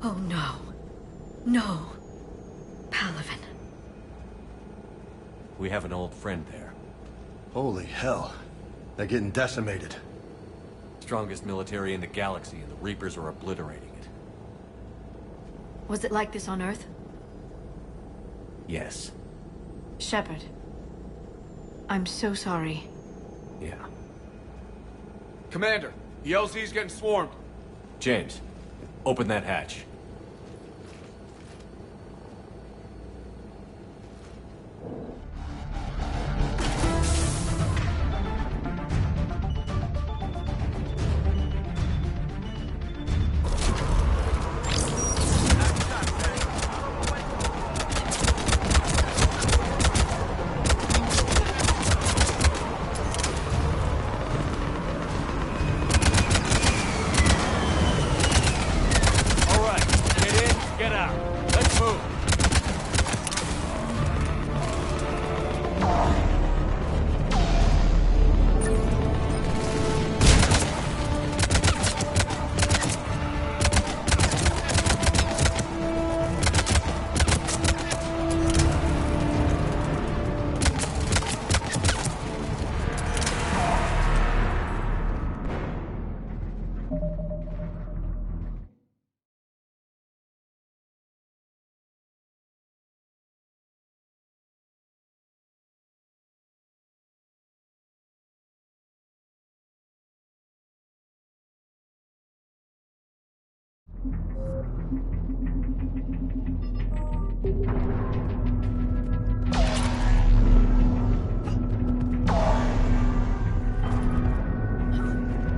Oh no. No. Palaven. We have an old friend there. Holy hell. They're getting decimated. Strongest military in the galaxy, and the Reapers are obliterating it. Was it like this on Earth? Yes. Shepard. I'm so sorry. Yeah. Commander, the LZ's getting swarmed. James, open that hatch.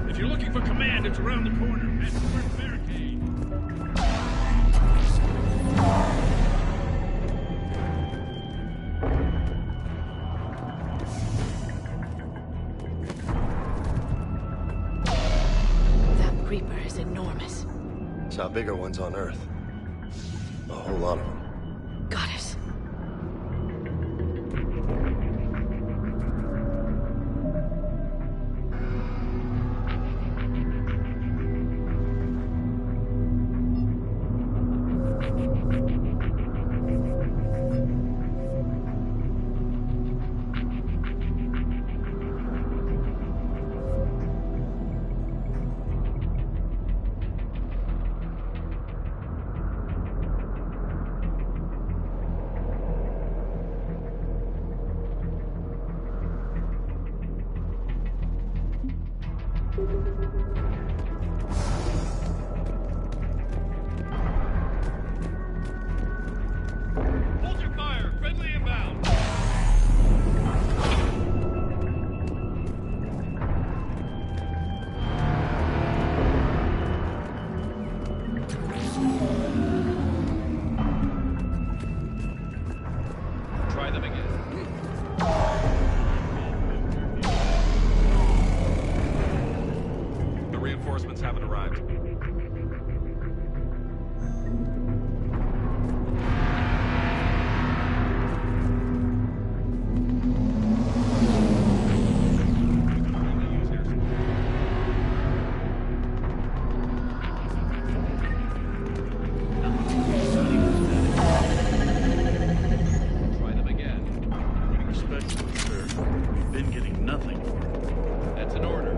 If you're looking for command, it's around the corner. Head toward the barricade. That Reaper. is enormous. Saw bigger ones on Earth. A whole lot of them. Goddess. Hold your fire! Friendly inbound! Try them again. The reinforcements haven't arrived. Try them again. Respectfully, sir. We've been getting nothing. That's an order.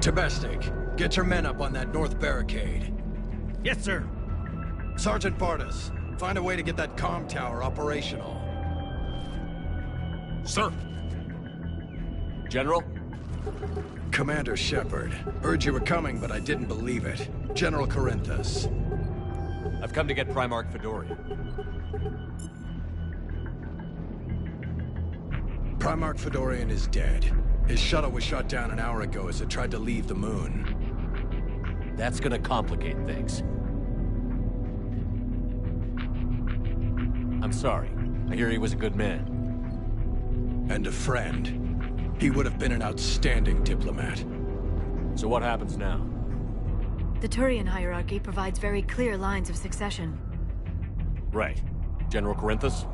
Tebesnik, get your men up on that north barricade. Yes, sir. Sergeant Bardas, find a way to get that comm tower operational. Sir! General? Commander Shepard, heard you were coming, but I didn't believe it. General Corinthus. I've come to get Primarch Fedorian. Primarch Fedorian is dead. His shuttle was shot down an hour ago as it tried to leave the moon. That's gonna complicate things. I'm sorry. I hear he was a good man. And a friend. He would have been an outstanding diplomat. So what happens now? The Turian hierarchy provides very clear lines of succession. Right. General Corinthus?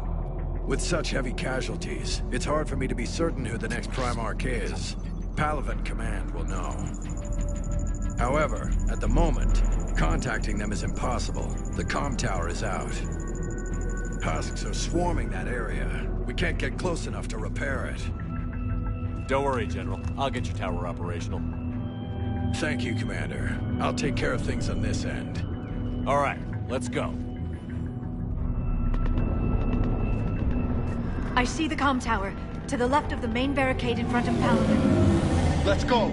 With such heavy casualties, it's hard for me to be certain who the next Primarch is. Palaven Command will know. However, at the moment, contacting them is impossible. The comm tower is out. Husks are swarming that area. We can't get close enough to repair it. Don't worry, General. I'll get your tower operational. Thank you, Commander. I'll take care of things on this end. All right, let's go. I see the comm tower, to the left of the main barricade in front of Palaven. Let's go!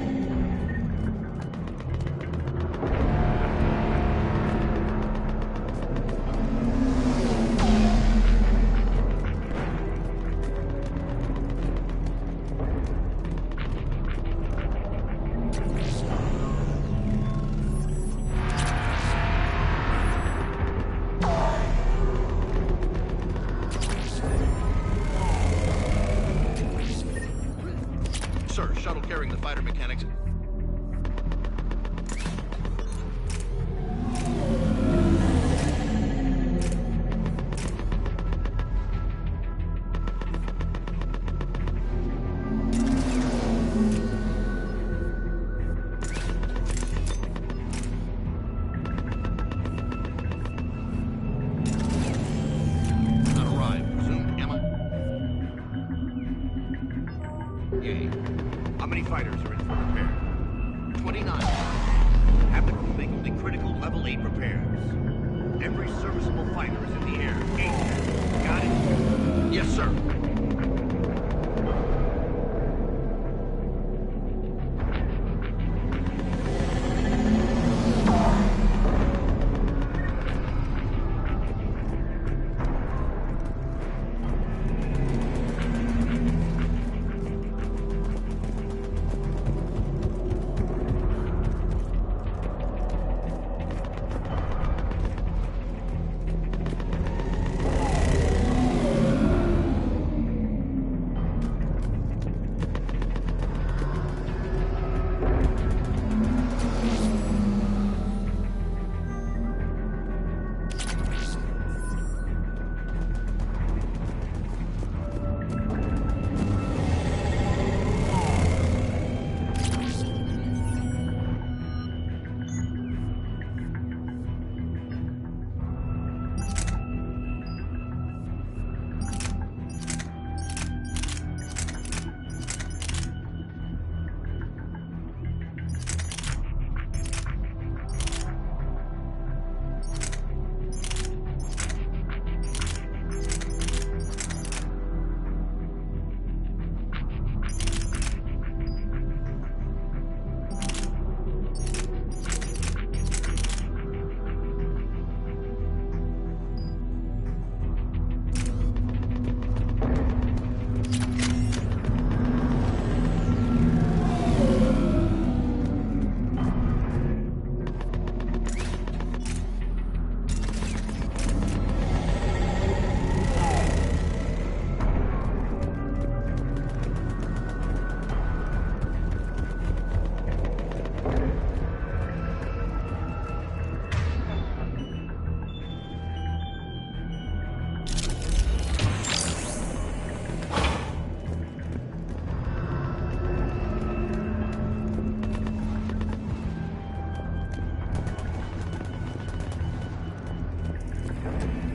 Sir, shuttle carrying the fighter mechanics. Not arrived. Presumed Emma. Yay. How many fighters are in for repair? 29. Have the crew make only critical level 8 repairs. Every serviceable fighter is in the air. 8. Got it? Yes, sir.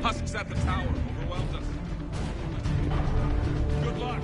Husks at the tower overwhelmed us. Good luck.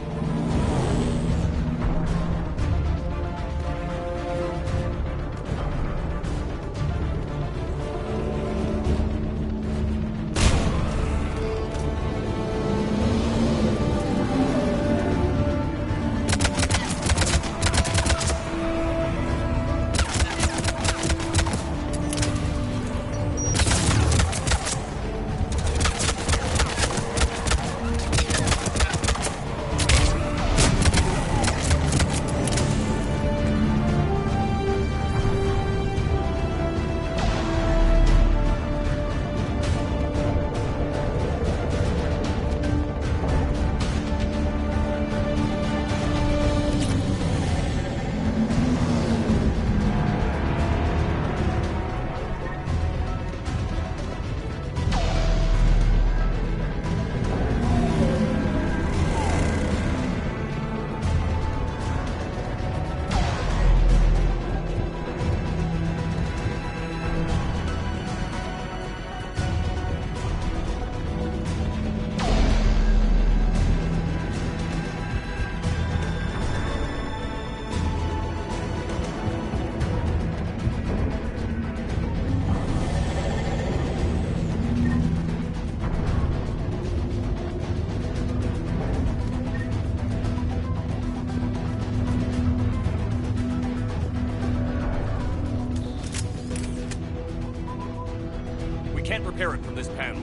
Can't repair it from this panel.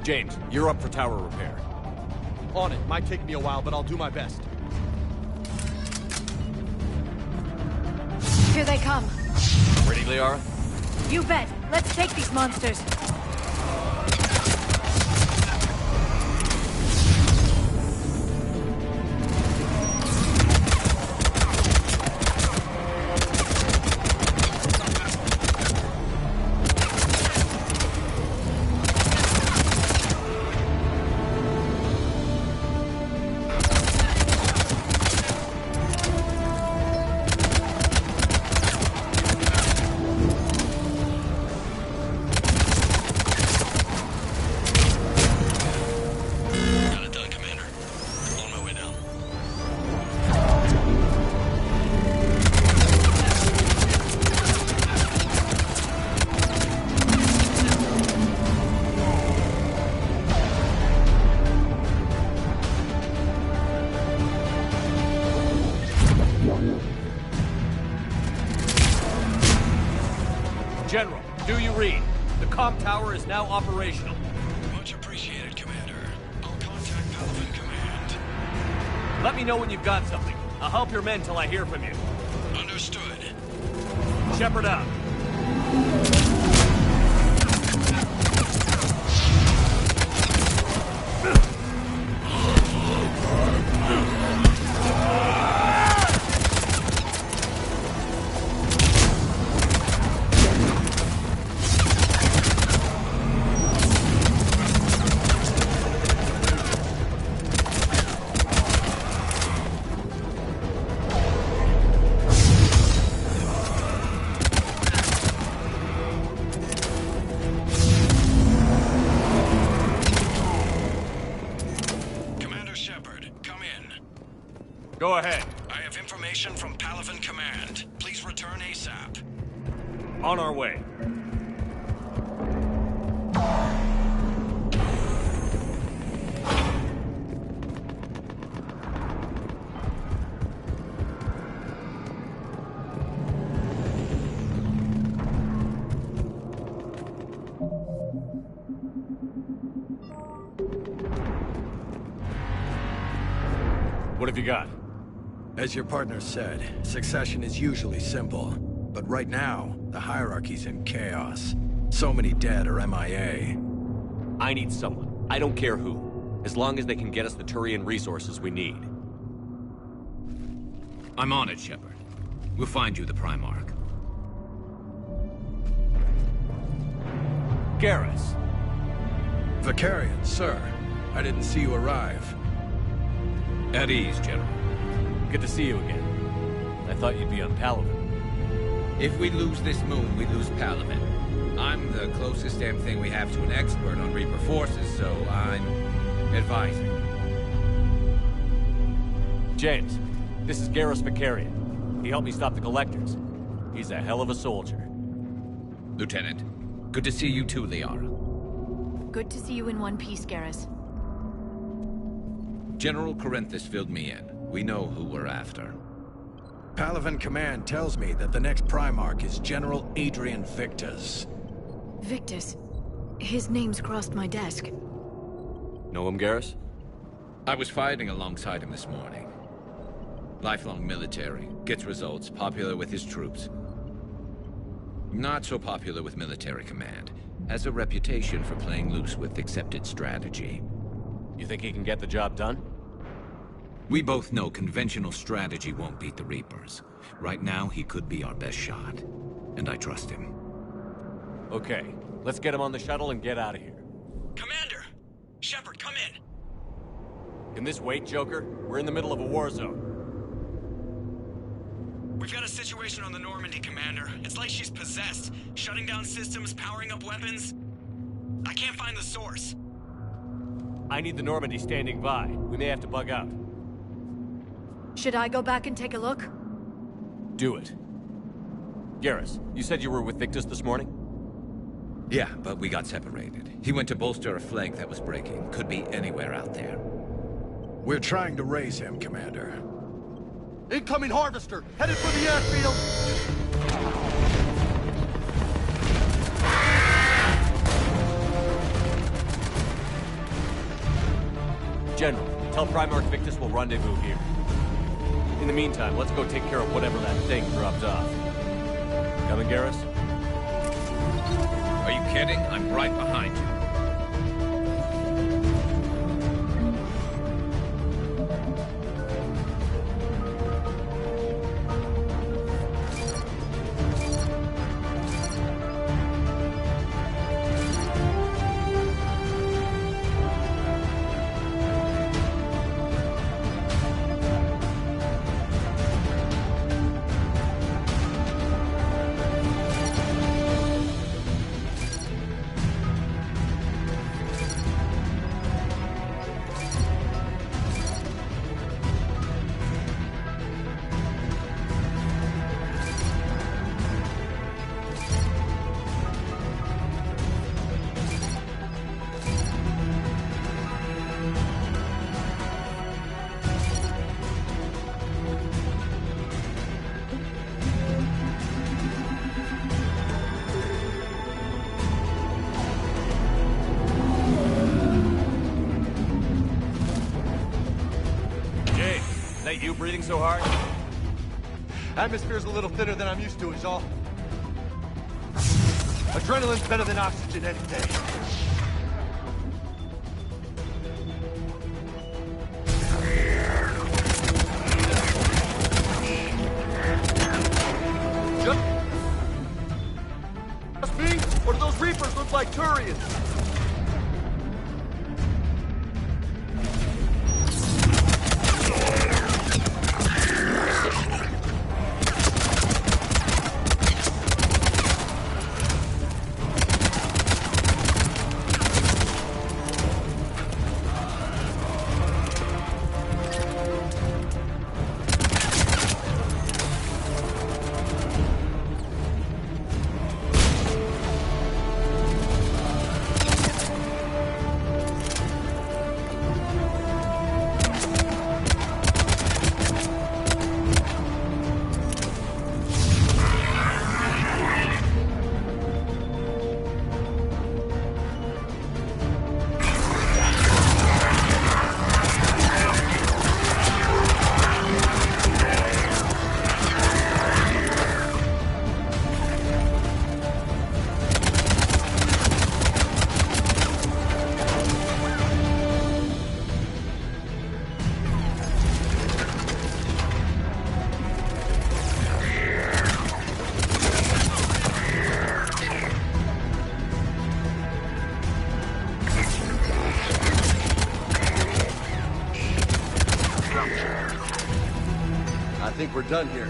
James, you're up for tower repair. On it. Might take me a while, but I'll do my best. Here they come. Ready, Liara? You bet. Let's take these monsters. General, do you read? The comm tower is now operational. Much appreciated, Commander. I'll contact Palaven Command. Let me know when you've got something. I'll help your men till I hear from you. Understood. Shepard out. Go ahead. I have information from Palaven Command. Please return ASAP. On our way. What have you got? As your partner said, succession is usually simple. But right now, the hierarchy's in chaos. So many dead or MIA. I need someone. I don't care who. As long as they can get us the Turian resources we need. I'm on it, Shepard. We'll find you the Primarch. Garrus. Vakarian, sir. I didn't see you arrive. At ease, General. Good to see you again. I thought you'd be on Palaven. If we lose this moon, we lose Palaven. I'm the closest damn thing we have to an expert on Reaper forces, so I'm advising. James, this is Garrus Vakarian. He helped me stop the Collectors. He's a hell of a soldier. Lieutenant, good to see you too, Liara. Good to see you in one piece, Garrus. General Corinthus filled me in. We know who we're after. Palaven Command tells me that the next Primarch is General Adrian Victus. Victus. His name's crossed my desk. Know him, Garrus? I was fighting alongside him this morning. Lifelong military, gets results, popular with his troops. Not so popular with military command. Has a reputation for playing loose with accepted strategy. You think he can get the job done? We both know conventional strategy won't beat the Reapers. Right now, he could be our best shot. And I trust him. Okay, let's get him on the shuttle and get out of here. Commander! Shepard, come in! Can this wait, Joker? We're in the middle of a war zone. We've got a situation on the Normandy, Commander. It's like she's possessed. Shutting down systems, powering up weapons. I can't find the source. I need the Normandy standing by. We may have to bug out. Should I go back and take a look? Do it. Garrus, you said you were with Victus this morning? Yeah, but we got separated. He went to bolster a flank that was breaking. Could be anywhere out there. We're trying to raise him, Commander. Incoming Harvester! Headed for the airfield! General, tell Primarch Victus we'll rendezvous here. In the meantime, let's go take care of whatever that thing dropped off. Coming, Garrus? Are you kidding? I'm right behind you. You breathing so hard? Atmosphere's a little thinner than I'm used to, is all. Adrenaline's better than oxygen any day. Just me? Or do those Reapers look like Turians? I think we're done here.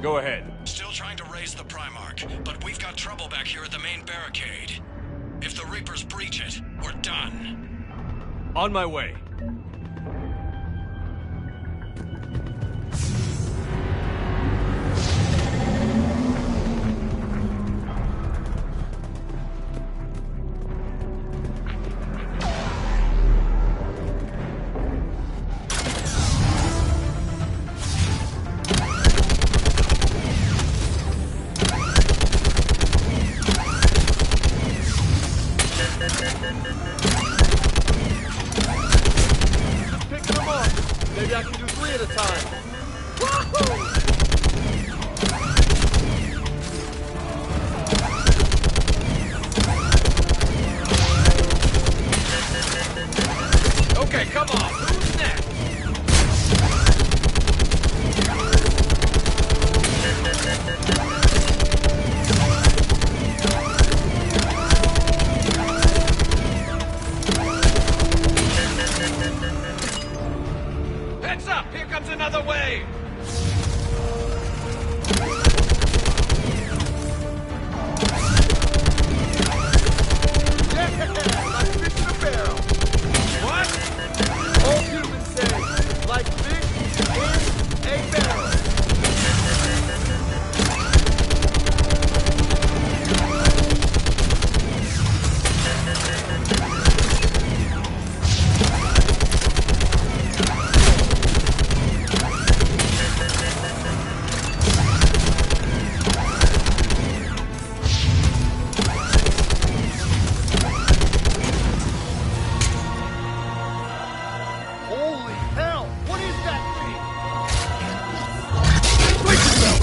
Go ahead. Still trying to raise the Primarch, but we've got trouble back here at the main barricade. If the Reapers breach it, we're done. On my way. Maybe I can do 3 at a time. Okay, come on. Who's next? Heads up! Here comes another wave! Like fish in a barrel. What? Old humans say, like fish in a barrel. Holy hell! What is that thing? Brace yourself!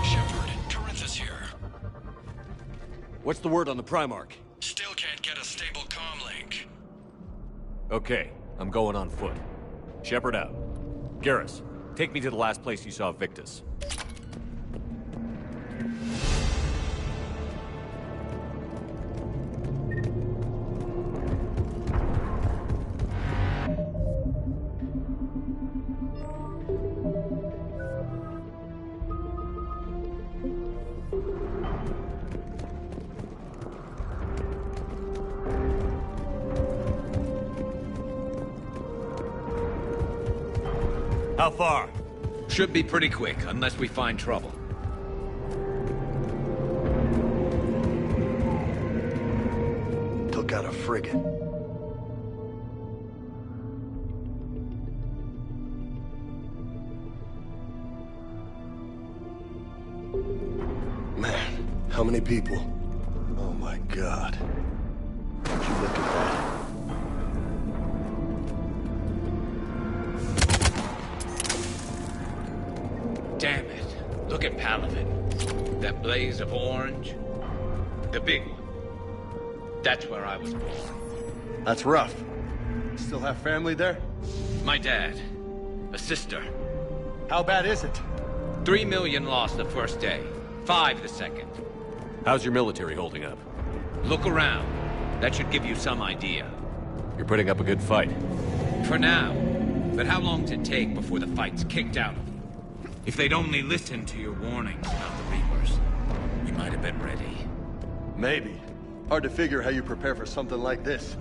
Shepard, Corinthus here. What's the word on the Primarch? Still can't get a stable comm link. Okay, I'm going on foot. Shepard out. Garrus, take me to the last place you saw Victus. How far? Should be pretty quick, unless we find trouble. Took out a frigate. Man, how many people? Oh my god. Would you look at that? Damn it. Look at Palaven. That blaze of orange. The big one. That's where I was born. That's rough. Still have family there? My dad. A sister. How bad is it? 3 million lost the first day. 5 the second. How's your military holding up? Look around. That should give you some idea. You're putting up a good fight. For now. But how long does it take before the fight's kicked out of you? If they'd only listened to your warnings about the Reapers, you might have been ready. Maybe. Hard to figure how you prepare for something like this.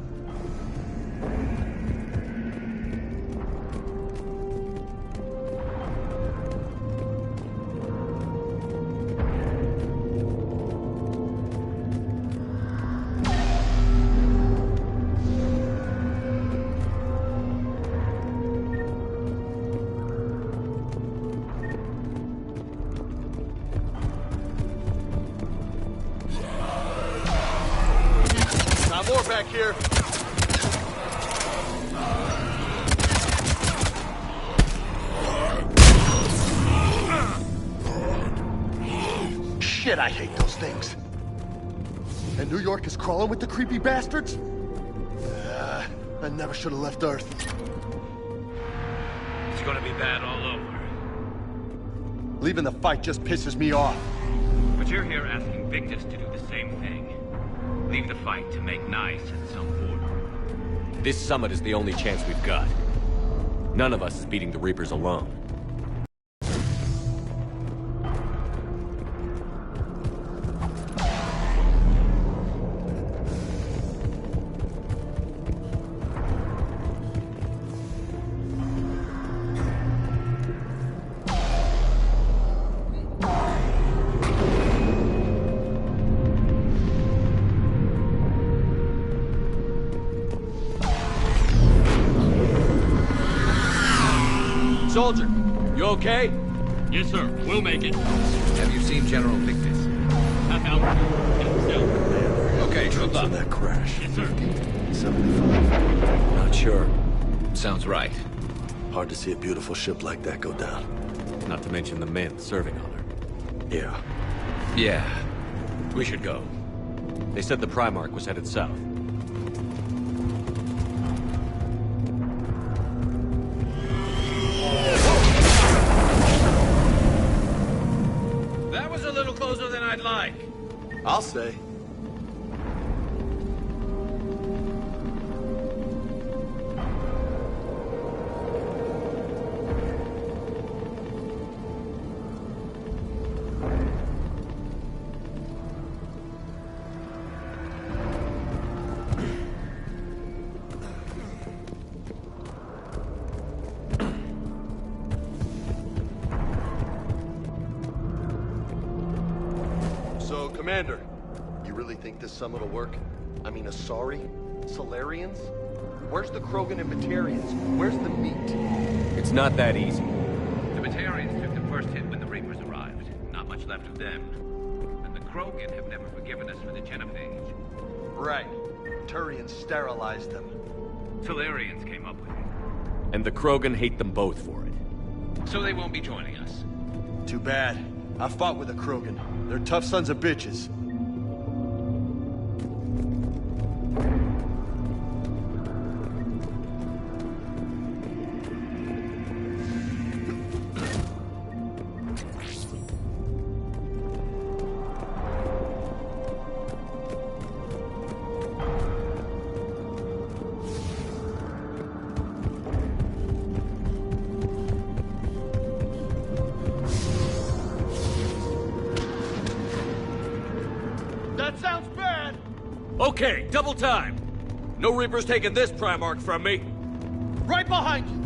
Got more back here. Shit, I hate those things. And New York is crawling with the creepy bastards? I never should have left Earth. It's gonna be bad all over. Leaving the fight just pisses me off. But you're here asking Victus to do the same thing. Leave the fight to make nice at some point. This summit is the only chance we've got. None of us is beating the Reapers alone. Soldier, you okay? Yes, sir. We'll make it. Have you seen General Victus? I helped himself. Okay, good luck. On that crash. Yes, sir. 75. Not sure. Sounds right. Hard to see a beautiful ship like that go down. Not to mention the men serving on her. Yeah. Yeah. We should go. They said the Primarch was headed south. That was a little closer than I'd like. I'll say. So, Commander, you really think this summit will work? I mean, Asari? Solarians? Where's the Krogan and Batarians? Where's the meat? It's not that easy. The Batarians took the first hit when the Reapers arrived. Not much left of them. And the Krogan have never forgiven us for the Genophage. Right. Turians sterilized them. Solarians came up with it. And the Krogan hate them both for it. So they won't be joining us. Too bad. I fought with the Krogan. They're tough sons of bitches. That sounds bad! Okay, double time! No Reapers taking this Primarch from me! Right behind you!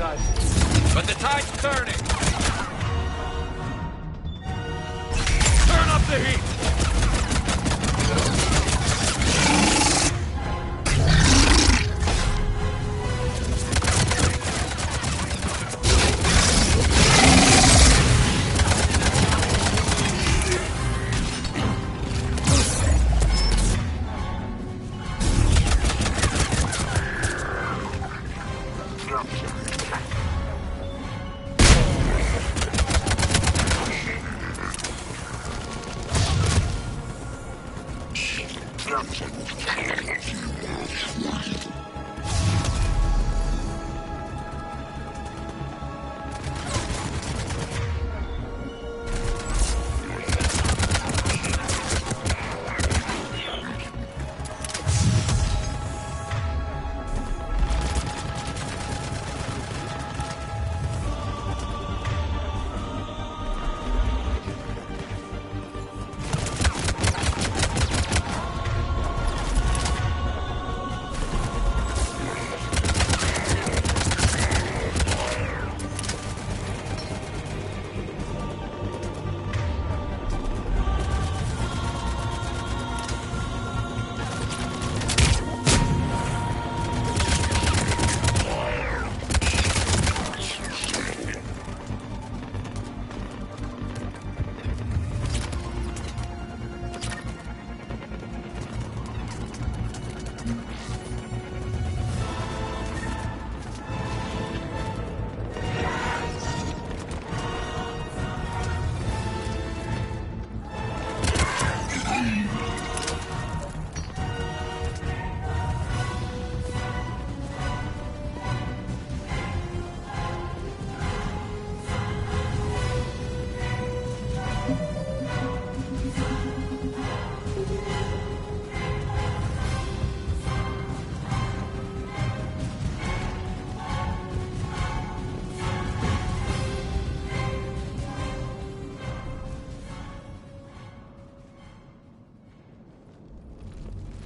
side. But the tide's turning! Turn up the heat!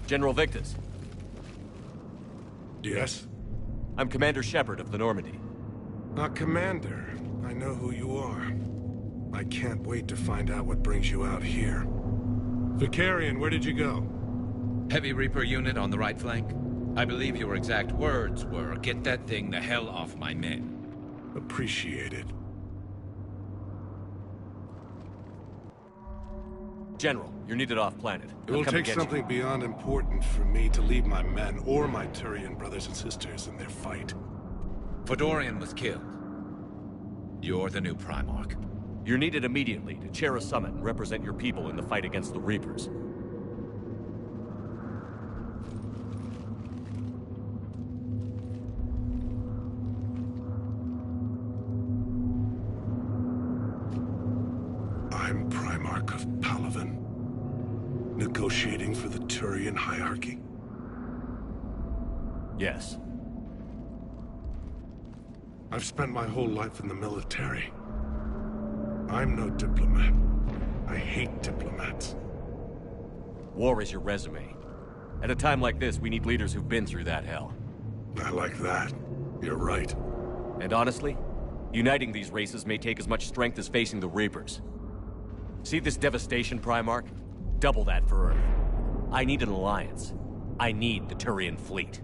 General Victus. Yes? I'm Commander Shepard of the Normandy. Commander. I know who you are. I can't wait to find out what brings you out here. Vicarian, where did you go? Heavy Reaper unit on the right flank. I believe your exact words were, "Get that thing the hell off my men." Appreciated. General, you're needed off-planet. It will take something beyond important for me to leave my men or my Turian brothers and sisters in their fight. Fedorian was killed. You're the new Primarch. You're needed immediately to chair a summit and represent your people in the fight against the Reapers. I'm Primarch of Palaven. Negotiating for the Turian hierarchy? Yes. I've spent my whole life in the military. I'm no diplomat. I hate diplomats. War is your resume. At a time like this, we need leaders who've been through that hell. I like that. You're right. And honestly, uniting these races may take as much strength as facing the Reapers. See this devastation, Primarch? Double that for Earth. I need an alliance. I need the Turian fleet.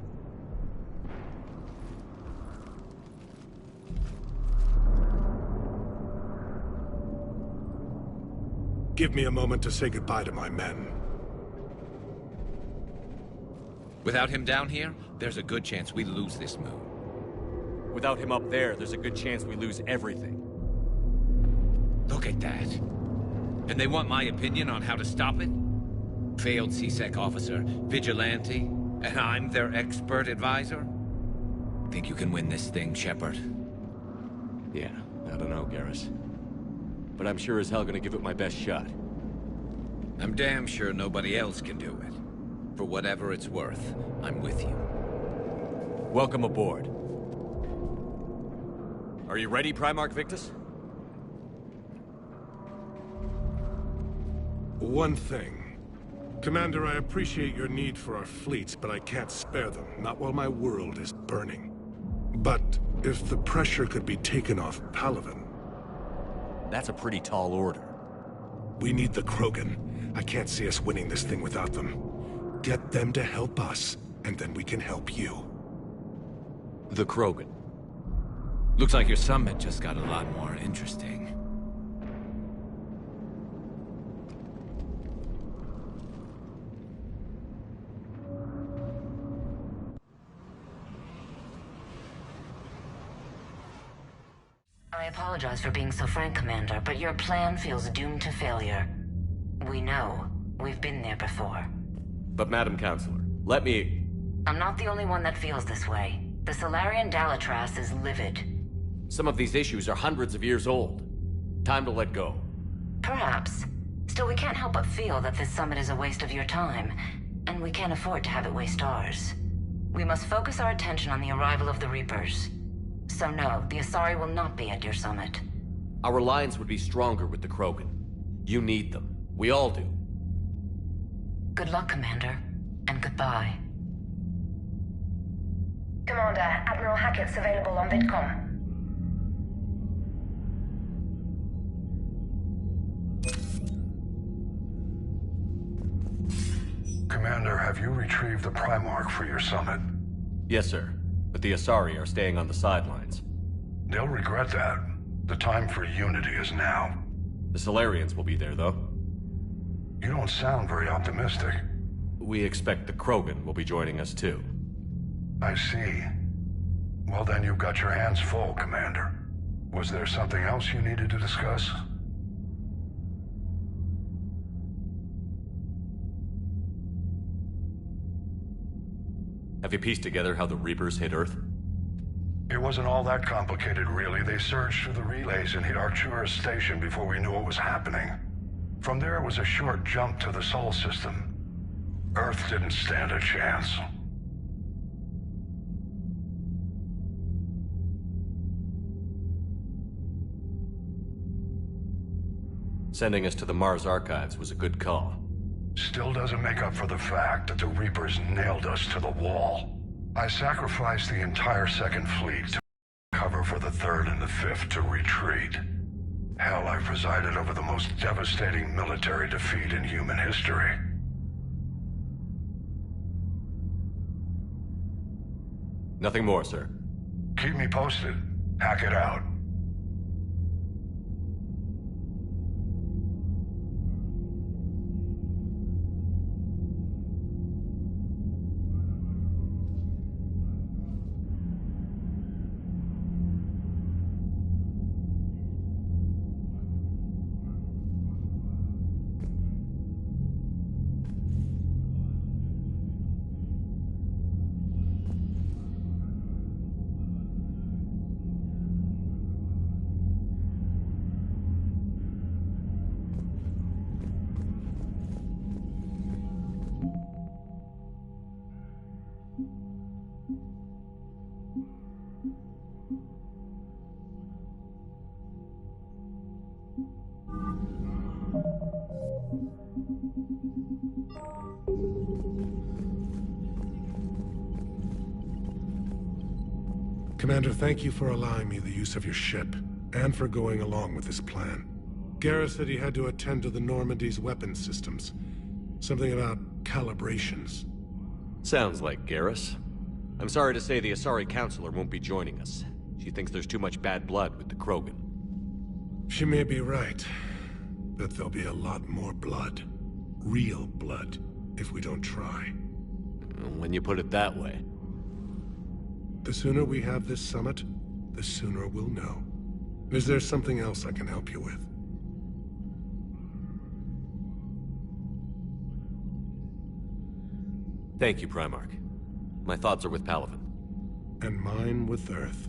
Give me a moment to say goodbye to my men. Without him down here, there's a good chance we lose this moon. Without him up there, there's a good chance we lose everything. Look at that. And they want my opinion on how to stop it? Failed C-Sec officer, vigilante, and I'm their expert advisor? Think you can win this thing, Shepard? Yeah, I don't know, Garrus. But I'm sure as hell gonna give it my best shot. I'm damn sure nobody else can do it. For whatever it's worth, I'm with you. Welcome aboard. Are you ready, Primarch Victus? One thing. Commander, I appreciate your need for our fleets, but I can't spare them. Not while my world is burning. But If the pressure could be taken off Palaven. That's a pretty tall order. We need the Krogan. I can't see us winning this thing without them. Get them to help us, and then we can help you. The Krogan. Looks like your summit just got a lot more interesting. I apologize for being so frank, Commander, but your plan feels doomed to failure. We know. We've been there before. But Madam Counselor, let me... I'm not the only one that feels this way. The Solarian Dalitras is livid. Some of these issues are hundreds of years old. Time to let go. Perhaps. Still, we can't help but feel that this summit is a waste of your time, and we can't afford to have it waste ours. We must focus our attention on the arrival of the Reapers. So no, the Asari will not be at your summit. Our alliance would be stronger with the Krogan. You need them. We all do. Good luck, Commander, and goodbye. Commander, Admiral Hackett's available on VidCom. Commander, have you retrieved the Primarch for your summit? Yes, sir. But the Asari are staying on the sidelines. They'll regret that. The time for unity is now. The Solarians will be there, though. You don't sound very optimistic. We expect the Krogan will be joining us, too. I see. Well, then you've got your hands full, Commander. Was there something else you needed to discuss? Have you pieced together how the Reapers hit Earth? It wasn't all that complicated, really. They surged through the relays and hit Arcturus Station before we knew what was happening. From there, it was a short jump to the Sol system. Earth didn't stand a chance. Sending us to the Mars Archives was a good call. Still doesn't make up for the fact that the Reapers nailed us to the wall. I sacrificed the entire Second Fleet to cover for the Third and the Fifth to retreat. Hell, I presided over the most devastating military defeat in human history. Nothing more, sir. Keep me posted. Hackett out. Commander, thank you for allowing me the use of your ship, and for going along with this plan. Garrus said he had to attend to the Normandy's weapons systems. Something about calibrations. Sounds like Garrus. I'm sorry to say the Asari Counselor won't be joining us. She thinks there's too much bad blood with the Krogan. She may be right, but there'll be a lot more blood. Real blood, if we don't try. When you put it that way. The sooner we have this summit, the sooner we'll know. Is there something else I can help you with? Thank you, Primarch. My thoughts are with Palaven. And mine with Earth.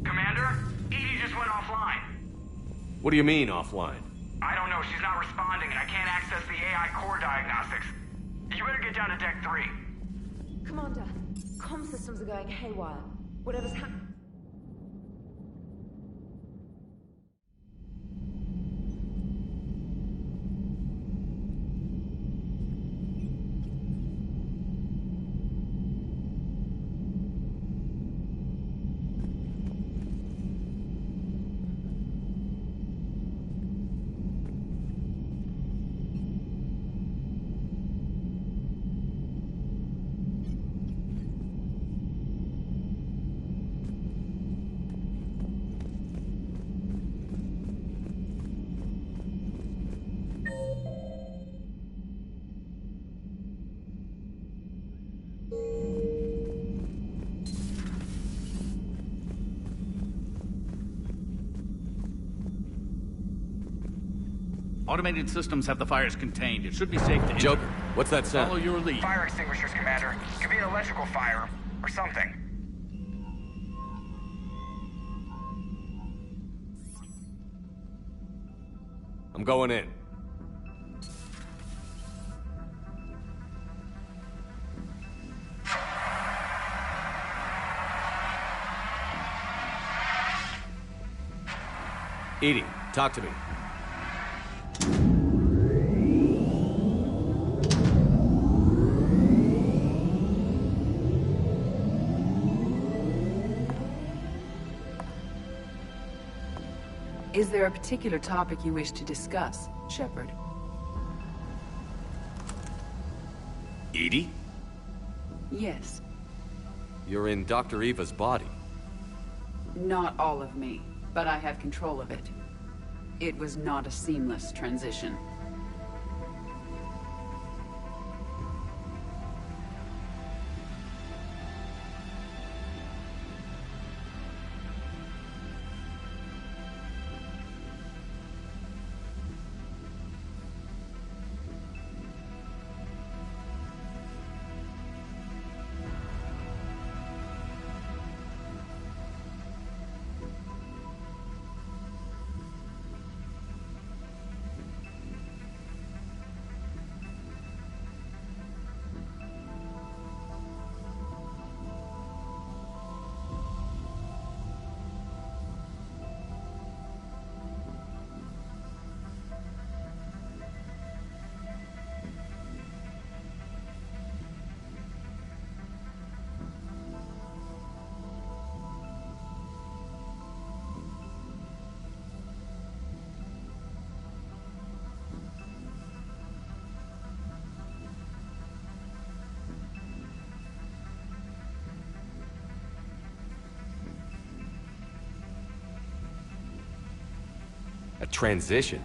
Commander, Edie just went offline. What do you mean, offline? I don't know, she's not responding and I can't access the AI core diagnostics. You better get down to Deck 3. Commander, comm systems are going haywire. Whatever's happening. Automated systems have the fires contained. It should be safe to... Joker, what's that sound? Follow your lead. Fire extinguishers, Commander. Could be an electrical fire, or something. I'm going in. Edie, talk to me. Is there a particular topic you wish to discuss, Shepard? Edie? Yes. You're in Dr. Eva's body. Not all of me, but I have control of it. It was not a seamless transition. A transition?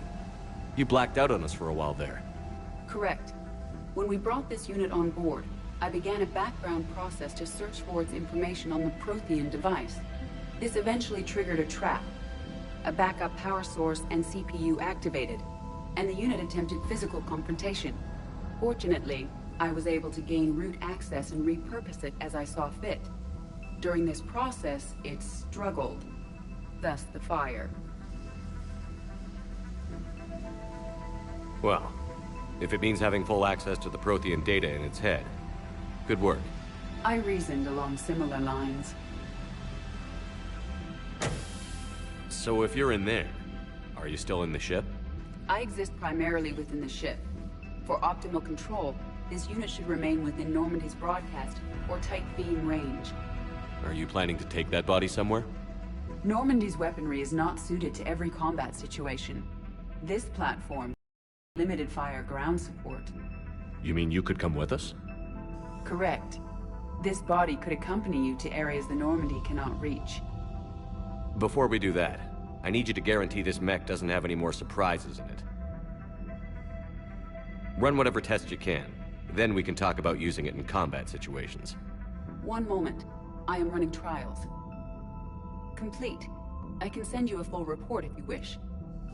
You blacked out on us for a while there. Correct. When we brought this unit on board, I began a background process to search for its information on the Prothean device. This eventually triggered a trap. A backup power source and CPU activated, and the unit attempted physical confrontation. Fortunately, I was able to gain root access and repurpose it as I saw fit. During this process, it struggled. Thus the fire. Well, if it means having full access to the Prothean data in its head, good work. I reasoned along similar lines. So if you're in there, are you still in the ship? I exist primarily within the ship. For optimal control, this unit should remain within Normandy's broadcast or tight beam range. Are you planning to take that body somewhere? Normandy's weaponry is not suited to every combat situation. This platform limited fire ground support. You mean you could come with us? Correct. This body could accompany you to areas the Normandy cannot reach. Before we do that, I need you to guarantee this mech doesn't have any more surprises in it. Run whatever tests you can. Then we can talk about using it in combat situations. One moment. I am running trials. Complete. I can send you a full report if you wish.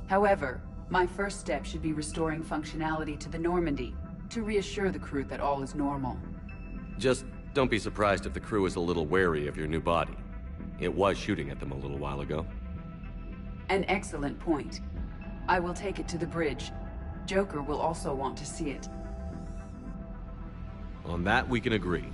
However, my first step should be restoring functionality to the Normandy, to reassure the crew that all is normal. Just don't be surprised if the crew is a little wary of your new body. It was shooting at them a little while ago. An excellent point. I will take it to the bridge. Joker will also want to see it. On that, we can agree.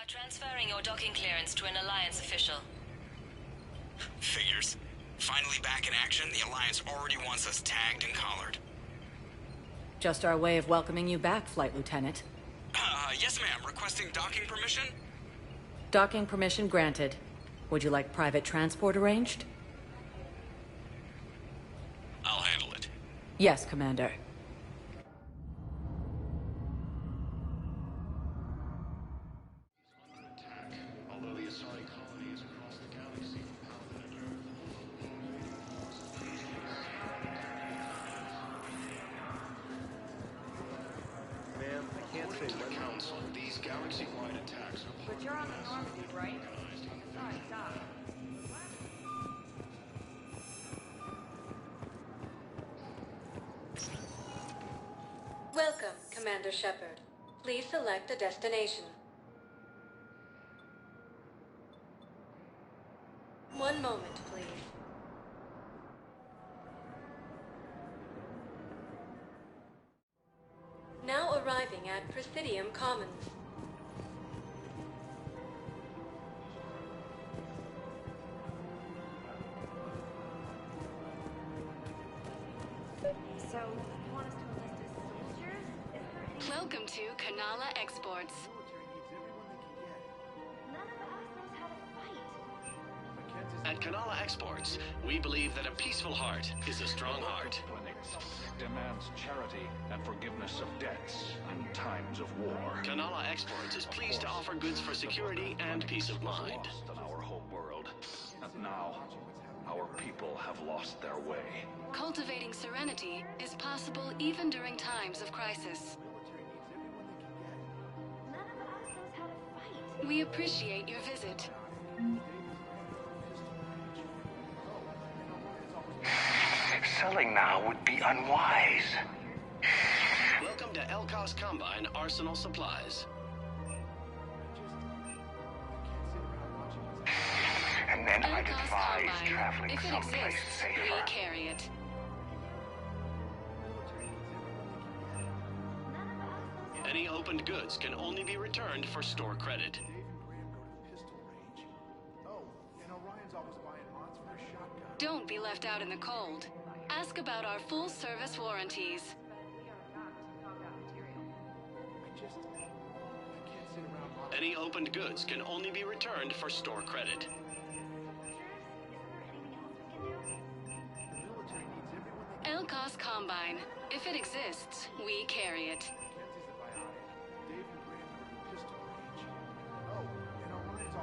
Transferring your docking clearance to an Alliance official. Figures. Finally back in action, the Alliance already wants us tagged and collared. Just our way of welcoming you back, Flight Lieutenant. Yes ma'am. Requesting docking permission? Docking permission granted. Would you like private transport arranged? Yes, Commander. Ma'am, I can't say what. Council, these galaxy-wide attacks are But you're on the Normandy, right? Sorry, Doc. Welcome, Commander Shepard. Please select a destination. One moment, please. Now arriving at Presidium Commons. So, you want us to enlist as soldiers? Is there any... Welcome to Kanala Exports. None of us knows how to fight. At Kanala Exports, we believe that a peaceful heart is a strong heart. Demands charity and forgiveness of debts in times of war. Kanala Exports is pleased to offer goods for security and peace of mind. In our home world, and now our people have lost their way. Cultivating serenity is possible even during times of crisis. None of us knows how to fight. We appreciate your visit. Selling now would be unwise. Welcome to Elkos Combine Arsenal Supplies. And then I'd Elkos advise Combine. traveling If it someplace exists, we safer. carry it. Any opened goods can only be returned for store credit. Don't be left out in the cold. Ask about our full-service warranties. Any opened goods can only be returned for store credit. Elkos Combine. If it exists, we carry it.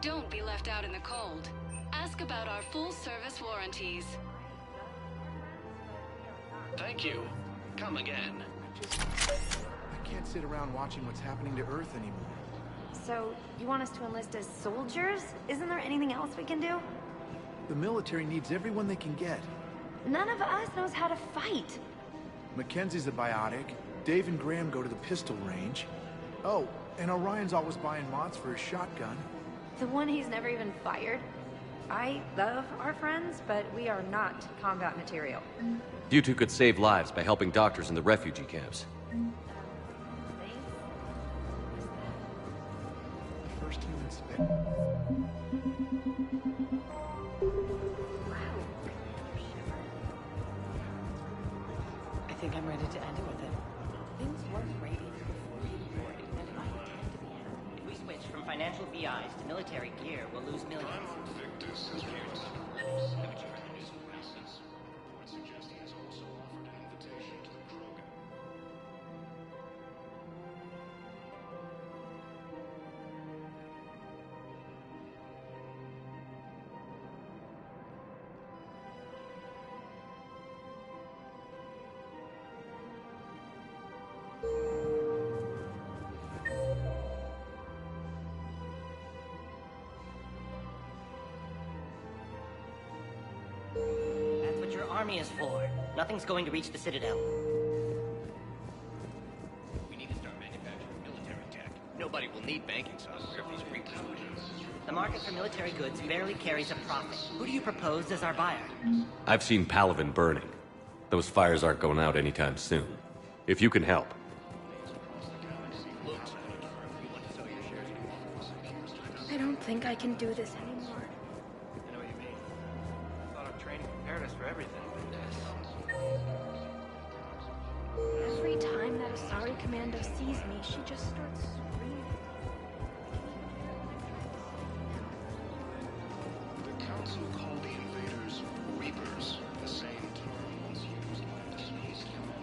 Don't be left out in the cold. Ask about our full-service warranties. Thank you. Come again. I can't sit around watching what's happening to Earth anymore. So, you want us to enlist as soldiers? Isn't there anything else we can do? The military needs everyone they can get. None of us knows how to fight. Mackenzie's a biotic. Dave and Graham go to the pistol range. Oh, and Orion's always buying mods for his shotgun. The one he's never even fired. I love our friends, but we are not combat material. You two could save lives by helping doctors in the refugee camps. First human spec. I think I'm ready to end it with it. Things weren't radiant before he boarded, and I intend to be happy. If we switch from financial VIs to military gear, we'll lose millions. That's what your army is for. Nothing's going to reach the Citadel. We need to start manufacturing military tech. Nobody will need banking software if these Reapers win. The market for military goods barely carries a profit. Who do you propose as our buyer? I've seen Palaven burning. Those fires aren't going out anytime soon. If you can help. I don't think I can do this anymore. I know what you mean. I thought our training prepared us for everything. Every time that Asari Commando sees me, she just starts screaming. The Council called the invaders Reapers, the same term once used by the Space Command.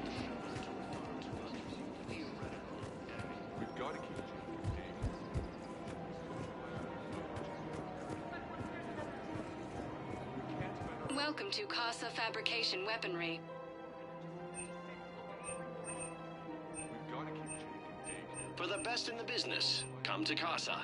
Welcome to Casa Fabrication Weaponry. For the best in the business, come to Casa.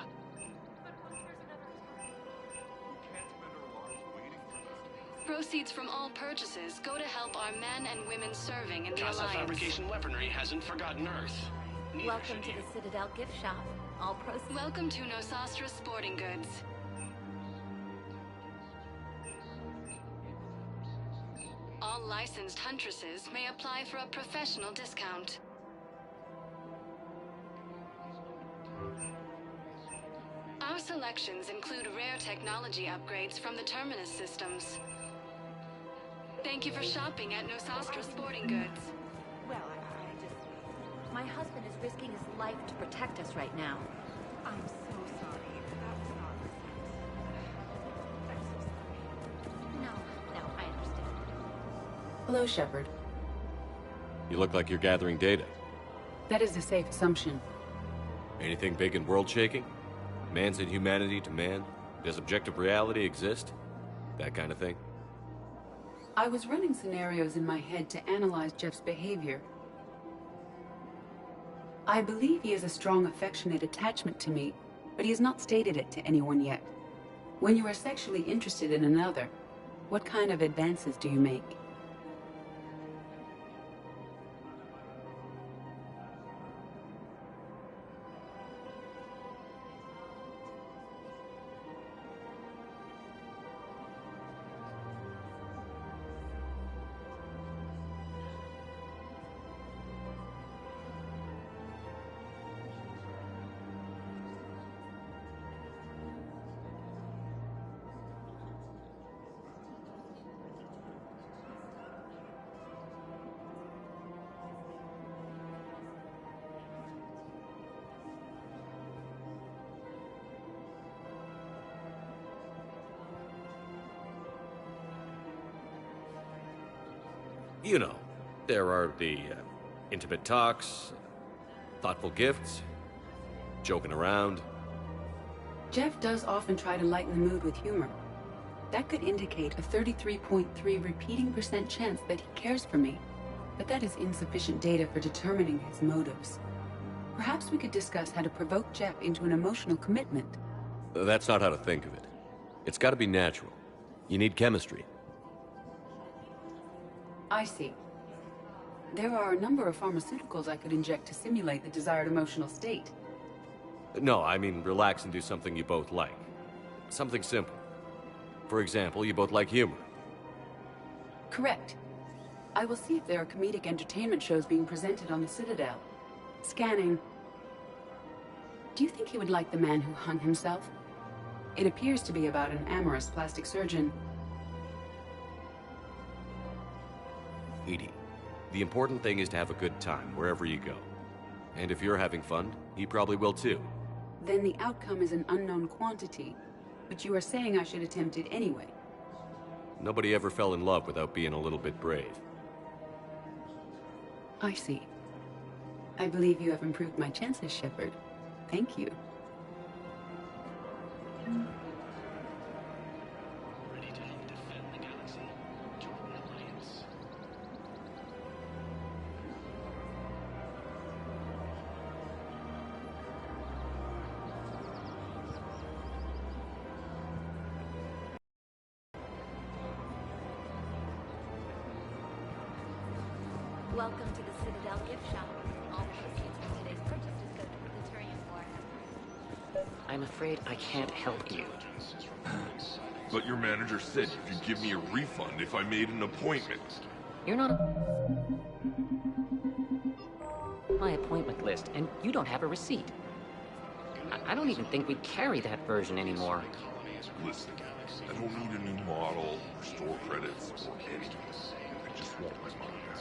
Proceeds from all purchases go to help our men and women serving in the Casa Alliance. Fabrication Weaponry hasn't forgotten Earth. Welcome to the Citadel gift shop. All proceeds. Welcome to Nosastra Sporting Goods. All licensed huntresses may apply for a professional discount. Our selections include rare technology upgrades from the Terminus systems. Thank you for shopping at Nosastra Sporting Goods. Well, my husband is risking his life to protect us right now. I'm so sorry. That's not I'm so sorry. No, I understand. Hello, Shepard. You look like you're gathering data. That is a safe assumption. Anything big and world-shaking? Man's inhumanity to man? Does objective reality exist? That kind of thing? I was running scenarios in my head to analyze Jeff's behavior. I believe he has a strong affectionate attachment to me, but he has not stated it to anyone yet. When you are sexually interested in another, what kind of advances do you make? You know, there are the intimate talks, thoughtful gifts, joking around. Jeff does often try to lighten the mood with humor. That could indicate a 33.3 repeating % chance that he cares for me. But that is insufficient data for determining his motives. Perhaps we could discuss how to provoke Jeff into an emotional commitment. That's not how to think of it. It's got to be natural. You need chemistry. I see. There are a number of pharmaceuticals I could inject to simulate the desired emotional state. No, I mean relax and do something you both like. Something simple. For example, you both like humor. Correct. I will see if there are comedic entertainment shows being presented on the Citadel. Scanning. Do you think he would like The Man Who Hung Himself? It appears to be about an amorous plastic surgeon. Edie, the important thing is to have a good time wherever you go. And if you're having fun, he probably will too. Then the outcome is an unknown quantity. But you are saying I should attempt it anyway. Nobody ever fell in love without being a little bit brave. I see. I believe you have improved my chances, Shepard. Thank you. Ready to help defend the galaxy? Join the Alliance. Welcome to the Citadel gift shop. All proceeds from today's purchases go to the Turian War. I'm afraid I can't help you. But your manager said you could give me a refund if I made an appointment. You're not my appointment list, and you don't have a receipt. I don't even think we carry that version anymore. Listen, I don't need a new model, or store credits, or anything. I just want my money back.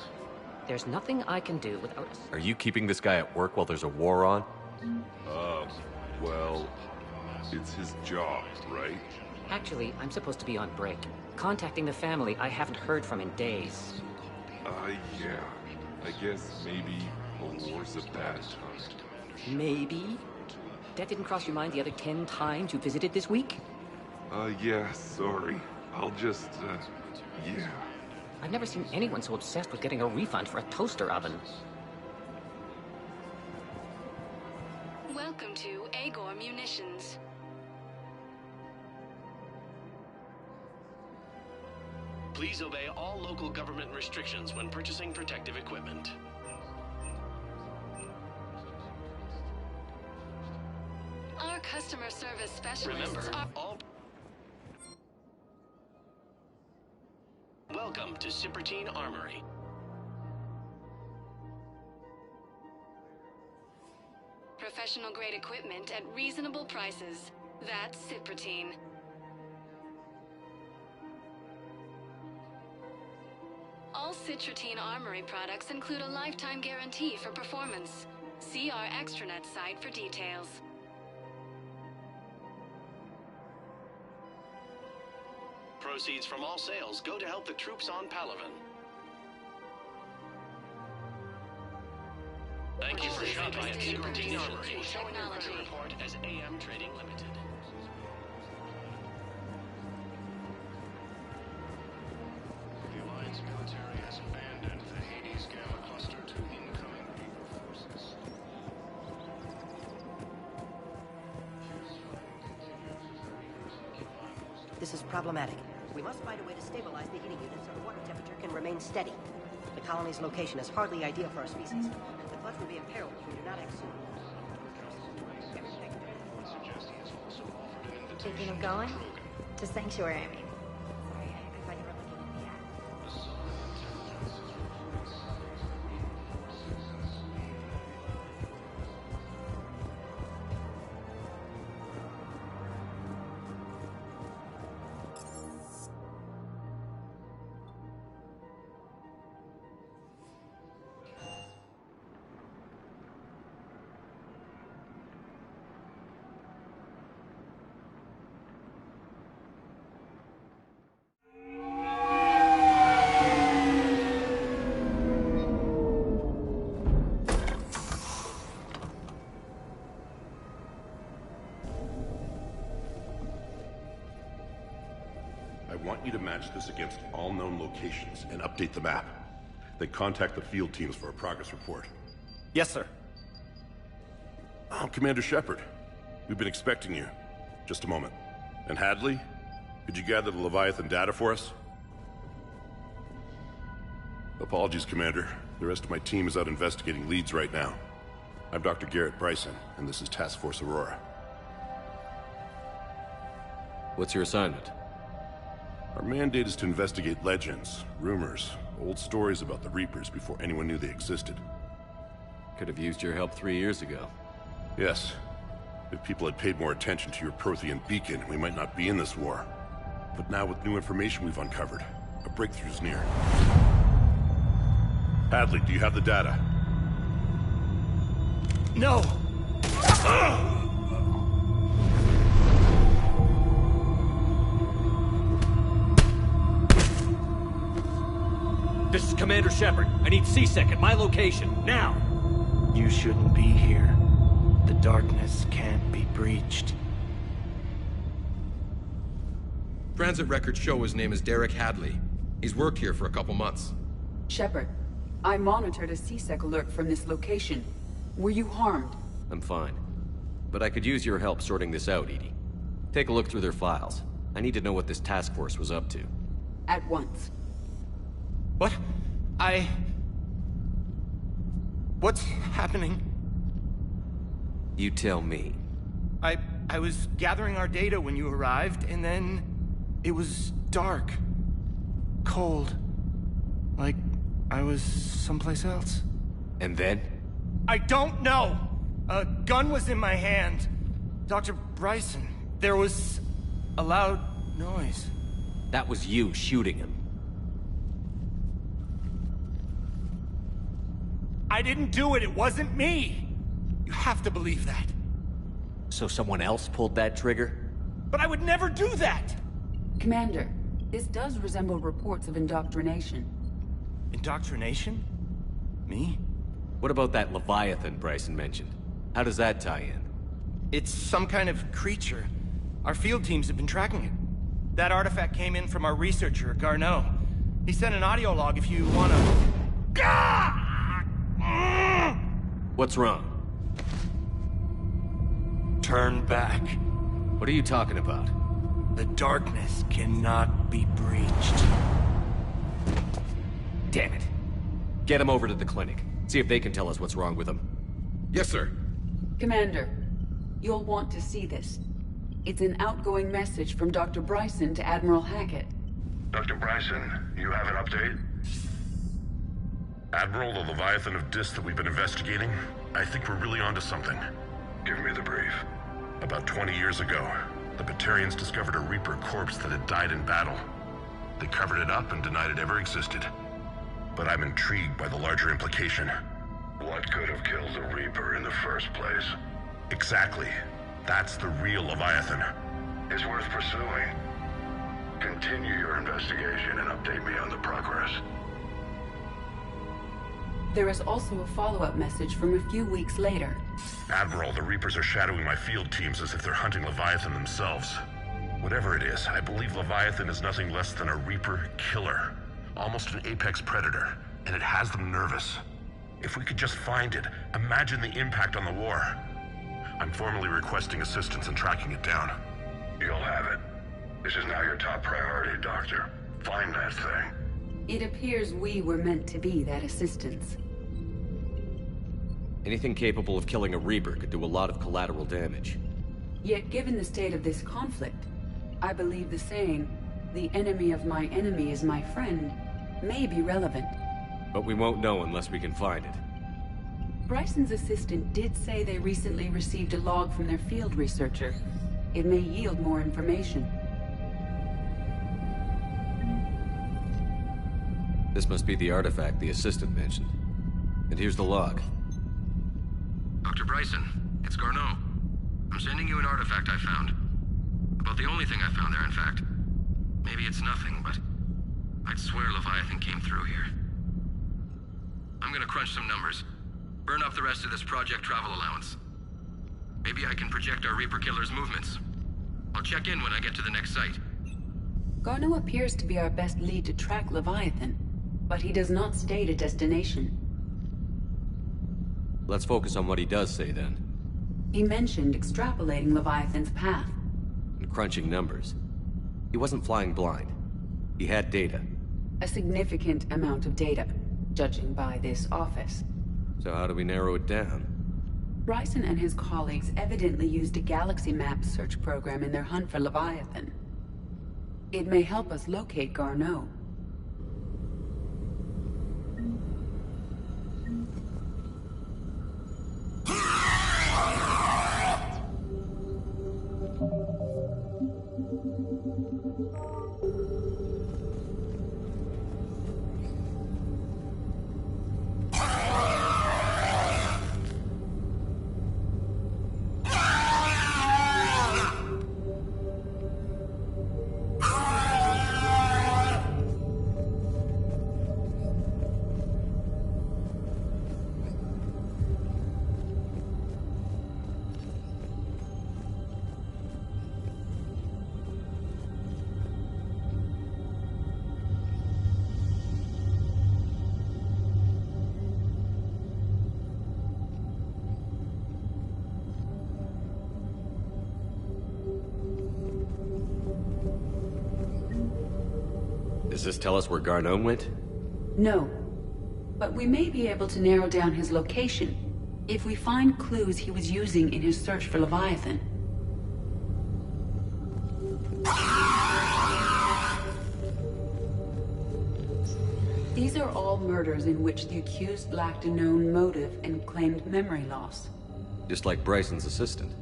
There's nothing I can do without us. Are you keeping this guy at work while there's a war on? Well, it's his job, right? Actually, I'm supposed to be on break. Contacting the family I haven't heard from in days. Yeah. I guess maybe a war's a bad time. Maybe? That didn't cross your mind the other 10 times you visited this week? Yeah, sorry. I'll just, yeah. I've never seen anyone so obsessed with getting a refund for a toaster oven. Welcome to Agor Munitions. Please obey all local government restrictions when purchasing protective equipment. Our customer service specialists Remember, are... Welcome to Cipertine Armory. Professional grade equipment at reasonable prices. That's Cipertine. All Cipertine Armory products include a lifetime guarantee for performance. See our extranet site for details. Proceeds from all sales go to help the troops on Palaven. Thank you for shopping at Cipertine Armory. Showing your credit report as AM Trading Limited. The Alliance military has abandoned the Hades Gamma Cluster to incoming Reaper forces. This is problematic. We must find a way to stabilize the heating unit so the water temperature can remain steady. The colony's location is hardly ideal for our species. The clutch will be imperiled if we do not act soon. Thinking of going? To Sanctuary, I mean. Sorry, I thought you were looking at the app. I want you to match this against all known locations and update the map. Then contact the field teams for a progress report. Yes, sir. I'm Commander Shepard. We've been expecting you. Just a moment. And Hadley, could you gather the Leviathan data for us? Apologies, Commander. The rest of my team is out investigating leads right now. I'm Dr. Garrett Bryson, and this is Task Force Aurora. What's your assignment? Our mandate is to investigate legends, rumors, old stories about the Reapers before anyone knew they existed. Could have used your help 3 years ago. Yes. If people had paid more attention to your Prothean beacon, we might not be in this war. But now with new information we've uncovered, a breakthrough's near. Hadley, do you have the data? No! This is Commander Shepard. I need C-Sec at my location, now! You shouldn't be here. The darkness can't be breached. Transit records show his name is Derek Hadley. He's worked here for a couple months. Shepard, I monitored a C-Sec alert from this location. Were you harmed? I'm fine. But I could use your help sorting this out, EDI. Take a look through their files. I need to know what this task force was up to. At once. What? What's happening? You tell me. I was gathering our data when you arrived, and then it was dark. Cold. Like I was someplace else. And then? I don't know! A gun was in my hand. Dr. Bryson, there was a loud noise. That was you shooting him. I didn't do it, it wasn't me! You have to believe that. So someone else pulled that trigger? But I would never do that! Commander, this does resemble reports of indoctrination. Indoctrination? Me? What about that Leviathan Bryson mentioned? How does that tie in? It's some kind of creature. Our field teams have been tracking it. That artifact came in from our researcher, Garneau. He sent an audio log if you wanna... What's wrong? Turn back. What are you talking about? The darkness cannot be breached. Damn it. Get him over to the clinic. See if they can tell us what's wrong with him. Yes, sir. Commander, you'll want to see this. It's an outgoing message from Dr. Bryson to Admiral Hackett. Dr. Bryson, you have an update? Admiral, the Leviathan of Dis that we've been investigating, I think we're really onto something. Give me the brief. About 20 years ago, the Batarians discovered a Reaper corpse that had died in battle. They covered it up and denied it ever existed. But I'm intrigued by the larger implication. What could have killed the Reaper in the first place? Exactly. That's the real Leviathan. It's worth pursuing. Continue your investigation and update me on the progress. There is also a follow-up message from a few weeks later. Admiral, the Reapers are shadowing my field teams as if they're hunting Leviathan themselves. Whatever it is, I believe Leviathan is nothing less than a Reaper killer. Almost an apex predator, and it has them nervous. If we could just find it, imagine the impact on the war. I'm formally requesting assistance in tracking it down. You'll have it. This is now your top priority, Doctor. Find that thing. It appears we were meant to be that assistance. Anything capable of killing a Reaper could do a lot of collateral damage. Yet given the state of this conflict, I believe the saying, "The enemy of my enemy is my friend," may be relevant. But we won't know unless we can find it. Bryson's assistant did say they recently received a log from their field researcher. It may yield more information. This must be the artifact the assistant mentioned. And here's the log. Dr. Bryson, it's Garneau. I'm sending you an artifact I found. About the only thing I found there, in fact. Maybe it's nothing, but I'd swear Leviathan came through here. I'm gonna crunch some numbers. Burn up the rest of this project travel allowance. Maybe I can project our Reaper killer's movements. I'll check in when I get to the next site. Garneau appears to be our best lead to track Leviathan, but he does not state a destination. Let's focus on what he does say then. He mentioned extrapolating Leviathan's path. And crunching numbers. He wasn't flying blind. He had data. A significant amount of data, judging by this office. So how do we narrow it down? Bryson and his colleagues evidently used a galaxy map search program in their hunt for Leviathan. It may help us locate Garneau. Does this tell us where Garneau went? No. But we may be able to narrow down his location if we find clues he was using in his search for Leviathan. These are all murders in which the accused lacked a known motive and claimed memory loss. Just like Bryson's assistant.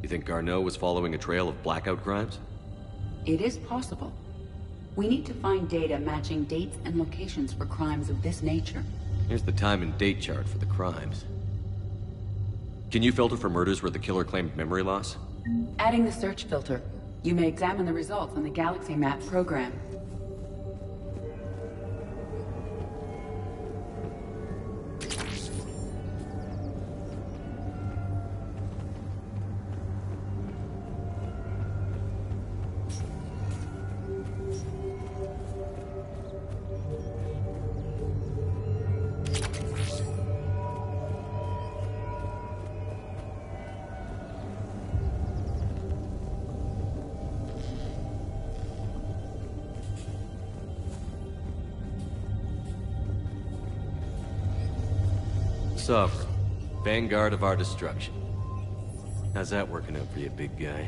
You think Garneau was following a trail of blackout crimes? It is possible. We need to find data matching dates and locations for crimes of this nature. Here's the time and date chart for the crimes. Can you filter for murders where the killer claimed memory loss? Adding the search filter, you may examine the results on the Galaxy Map program. Sovereign, vanguard of our destruction. How's that working out for you, big guy?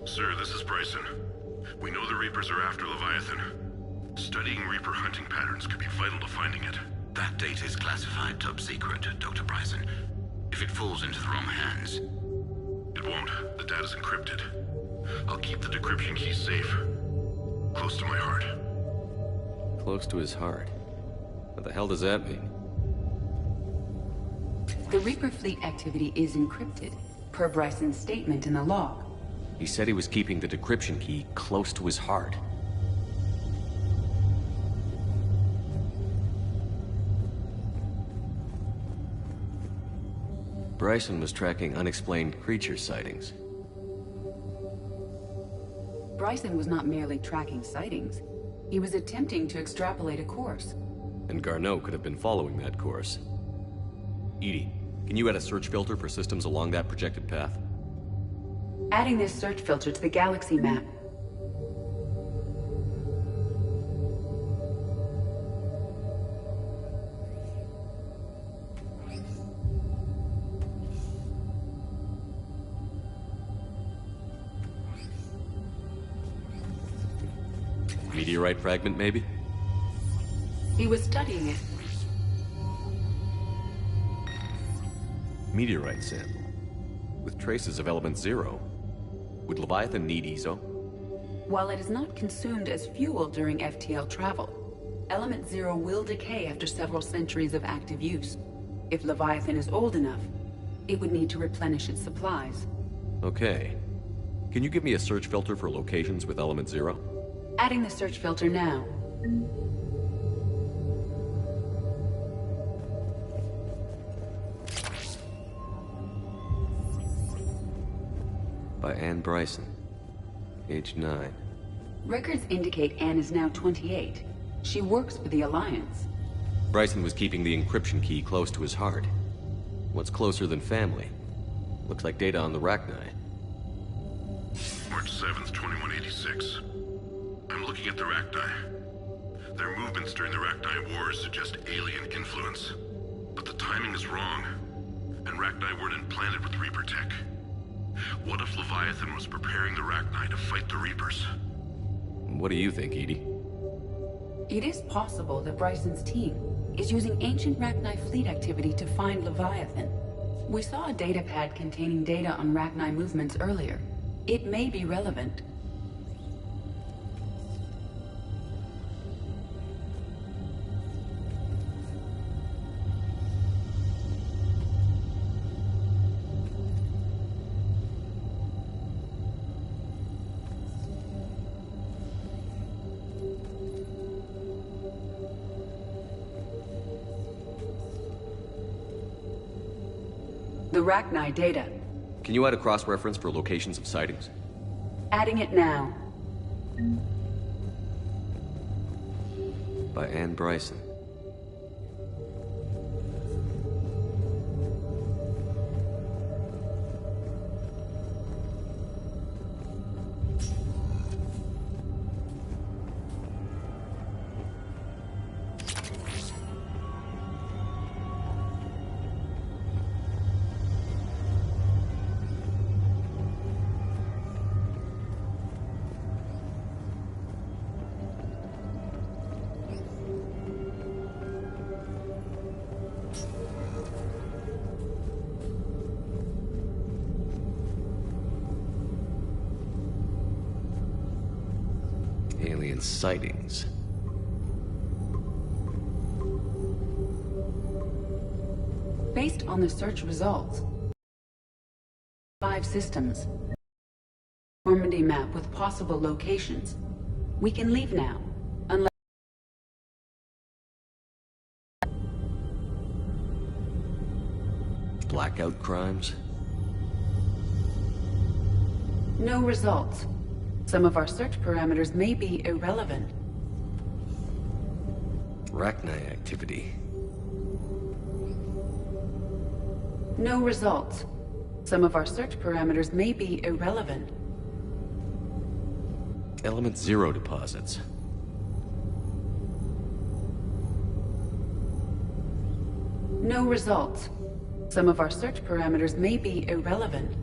Sir, this is Bryson. We know the Reapers are after Leviathan. Studying Reaper hunting patterns could be vital to finding it. That data is classified top secret, Dr. Bryson. If it falls into the wrong hands... It won't. The data's encrypted. I'll keep the decryption key safe. Close to my heart. Close to his heart? What the hell does that mean? The Reaper fleet activity is encrypted, per Bryson's statement in the log. He said he was keeping the decryption key close to his heart. Bryson was tracking unexplained creature sightings. Bryson was not merely tracking sightings. He was attempting to extrapolate a course. And Garneau could have been following that course. EDI, can you add a search filter for systems along that projected path? Adding this search filter to the galaxy map. Meteorite fragment, maybe? He was studying it. Meteorite sample. With traces of element zero. Would Leviathan need ESO? While it is not consumed as fuel during FTL travel, element zero will decay after several centuries of active use. If Leviathan is old enough, it would need to replenish its supplies. Okay. Can you give me a search filter for locations with element zero? Adding the search filter now. By Anne Bryson. Age 9. Records indicate Anne is now 28. She works for the Alliance. Bryson was keeping the encryption key close to his heart. What's closer than family? Looks like data on the Rachni. March 7th, 2186. I'm looking at the Rachni. Their movements during the Rachni Wars suggest alien influence. But the timing is wrong. And Rachni weren't implanted with Reaper tech. What if Leviathan was preparing the Rachni to fight the Reapers? What do you think, EDI? It is possible that Bryson's team is using ancient Rachni fleet activity to find Leviathan. We saw a data pad containing data on Rachni movements earlier. It may be relevant. The Rachni data. Can you add a cross-reference for locations of sightings? Adding it now. By Anne Bryson. Alien sightings. Based on the search results, 5 systems. Normandy map with possible locations. We can leave now, unless... Blackout crimes? No results. Some of our search parameters may be irrelevant. Rachni activity. No results. Some of our search parameters may be irrelevant. Element Zero deposits. No results. Some of our search parameters may be irrelevant.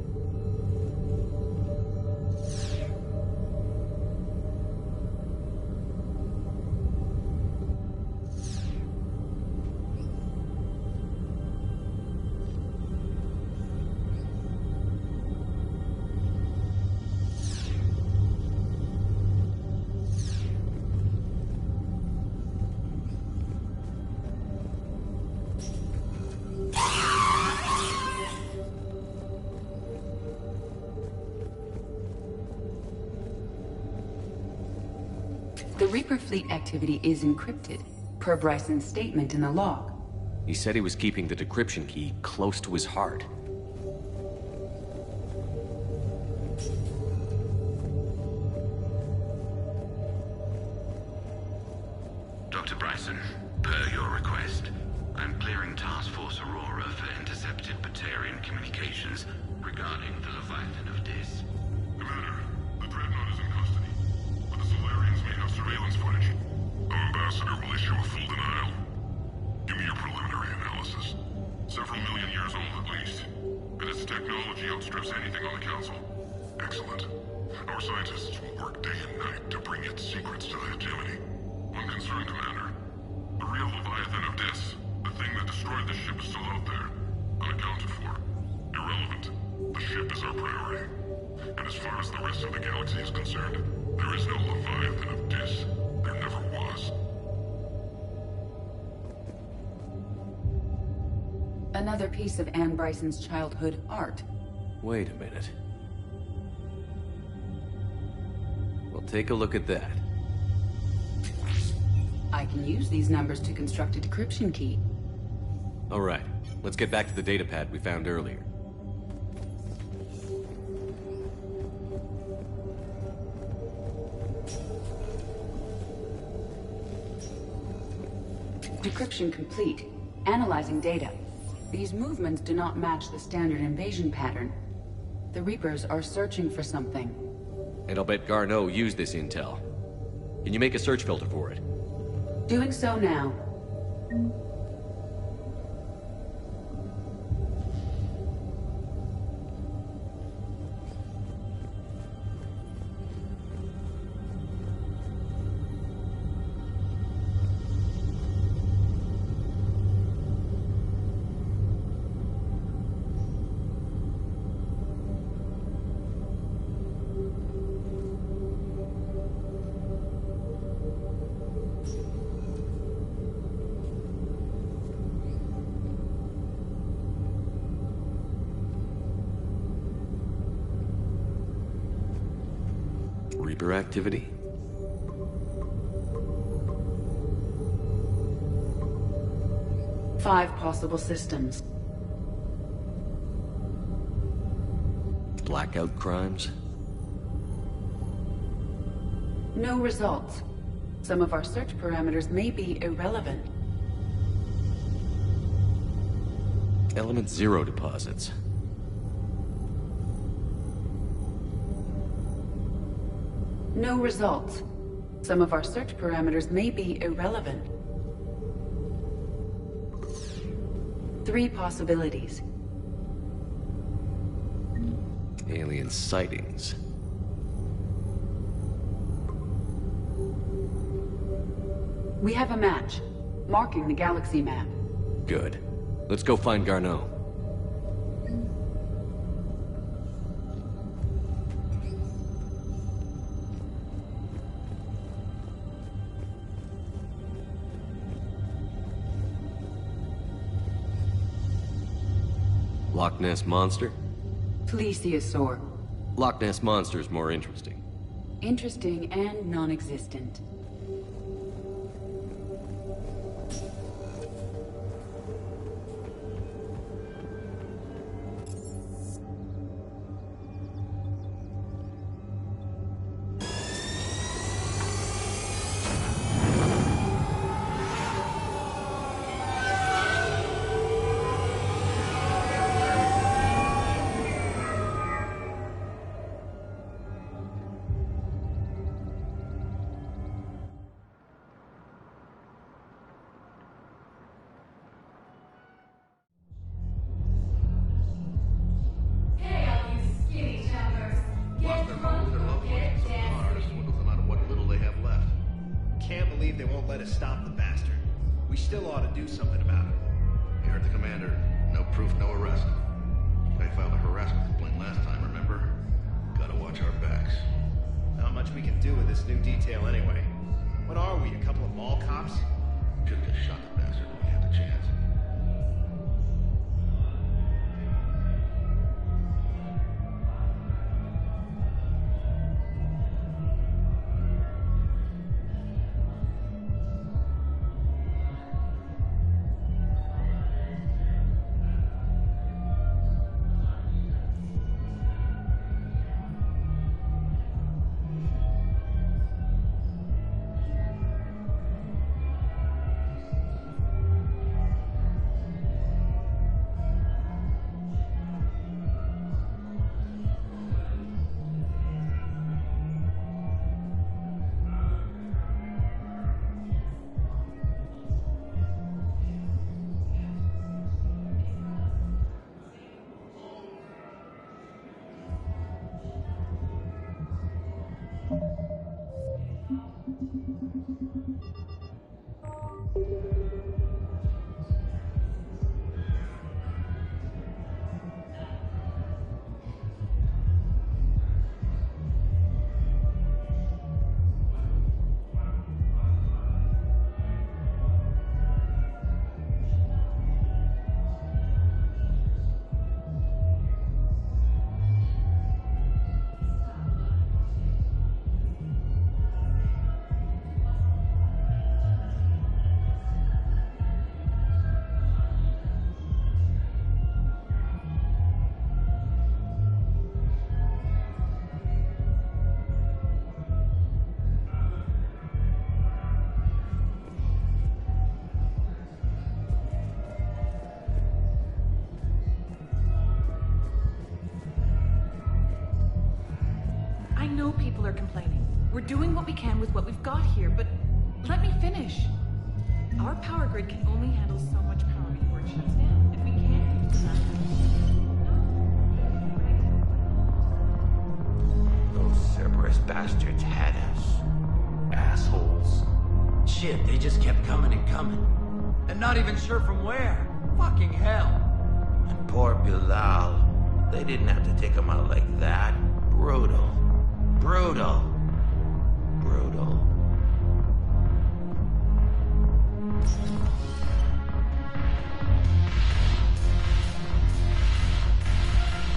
The Reaper fleet activity is encrypted, per Bryson's statement in the log. He said he was keeping the decryption key close to his heart. Dr. Bryson, per your request, I'm clearing Task Force Aurora for intercepted Batarian communications regarding the Leviathan of Dis. Commander, the Dreadnought is in custody, but the Solarians may have surveillance footage. Our ambassador will issue a full denial. Give me your preliminary analysis. Several million years old at least, and its technology outstrips anything on the Council. Excellent. Our scientists will work day and night to bring its secrets to the hegemony. One concern, Commander. The real Leviathan of Dis, the thing that destroyed the ship, is still out there, unaccounted for. Irrelevant. The ship is our priority. And as far as the rest of the galaxy is concerned, there is no Leviathan of Dis. There never was. Another piece of Anne Bryson's childhood art. Wait a minute. Well, take a look at that. I can use these numbers to construct a decryption key. All right, let's get back to the data pad we found earlier. Decryption complete. Analyzing data. These movements do not match the standard invasion pattern. The Reapers are searching for something. And I'll bet Garneau used this intel. Can you make a search filter for it? Doing so now. Reaper activity? Five possible systems. Blackout crimes? No results. Some of our search parameters may be irrelevant. Element Zero deposits. No results. Some of our search parameters may be irrelevant. 3 possibilities. Alien sightings. We have a match, marking the galaxy map. Good. Let's go find Garneau. Loch Ness Monster? Plesiosaur. Loch Ness Monster is more interesting. Interesting and non-existent. from their homes, their loved ones, and some cars, swindles them out of what little they have left. Can't believe they won't let us stop the bastard. We still ought to do something about it. You heard the commander. No proof, no arrest. They filed a harassment complaint last time, remember? Gotta watch our backs. Not much we can do with this new detail anyway. What are we, a couple of mall cops? Should've just shot the bastard when we had the chance. I know people are complaining. We're doing what we can with what we've got here, but let me finish. Our power grid can only handle so much power before it shuts down. If we can't use the Those Cerberus bastards had us. Assholes. Shit, they just kept coming and coming. And not even sure from where. Fucking hell. And poor Bilal. They didn't have to take him out like that. Brutal. Brutal. Brutal.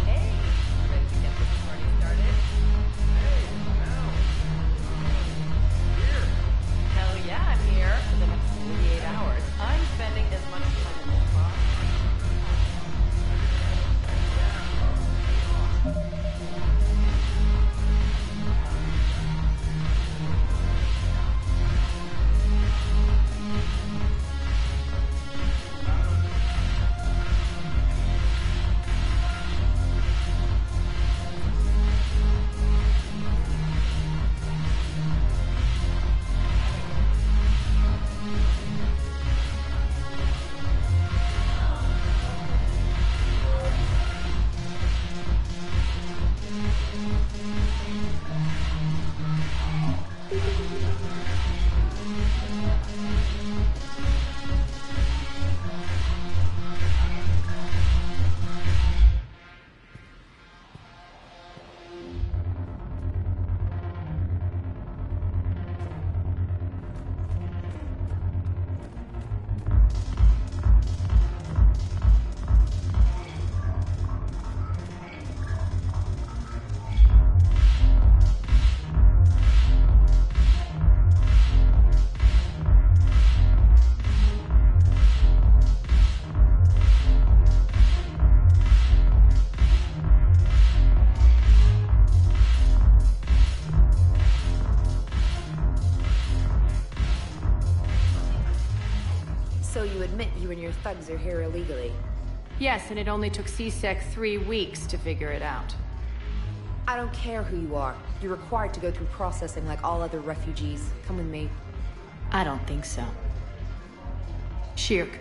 Hey, ready to get this party started? Hey, now. Here. Hell yeah, I'm here for the next 48 hours. I'm spending as much time in this box. So you admit you and your thugs are here illegally? Yes, and it only took C-Sec 3 weeks to figure it out. I don't care who you are. You're required to go through processing like all other refugees. Come with me. I don't think so. Shirk,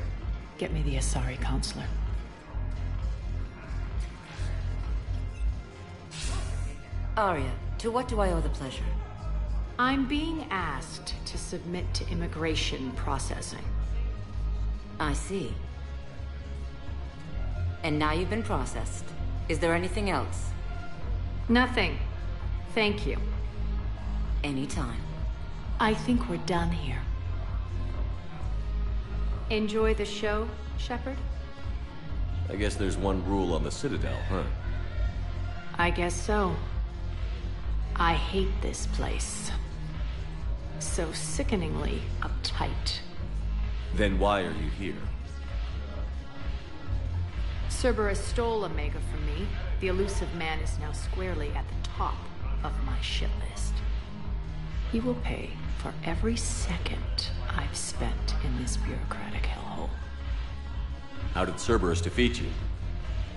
get me the Asari counselor. Arya, to what do I owe the pleasure? I'm being asked to submit to immigration processing. I see. And now you've been processed. Is there anything else? Nothing. Thank you. Anytime. I think we're done here. Enjoy the show, Shepard? I guess there's one rule on the Citadel, huh? I guess so. I hate this place. So sickeningly uptight. Then why are you here? Cerberus stole Omega from me. The elusive man is now squarely at the top of my shit list. He will pay for every second I've spent in this bureaucratic hellhole. How did Cerberus defeat you?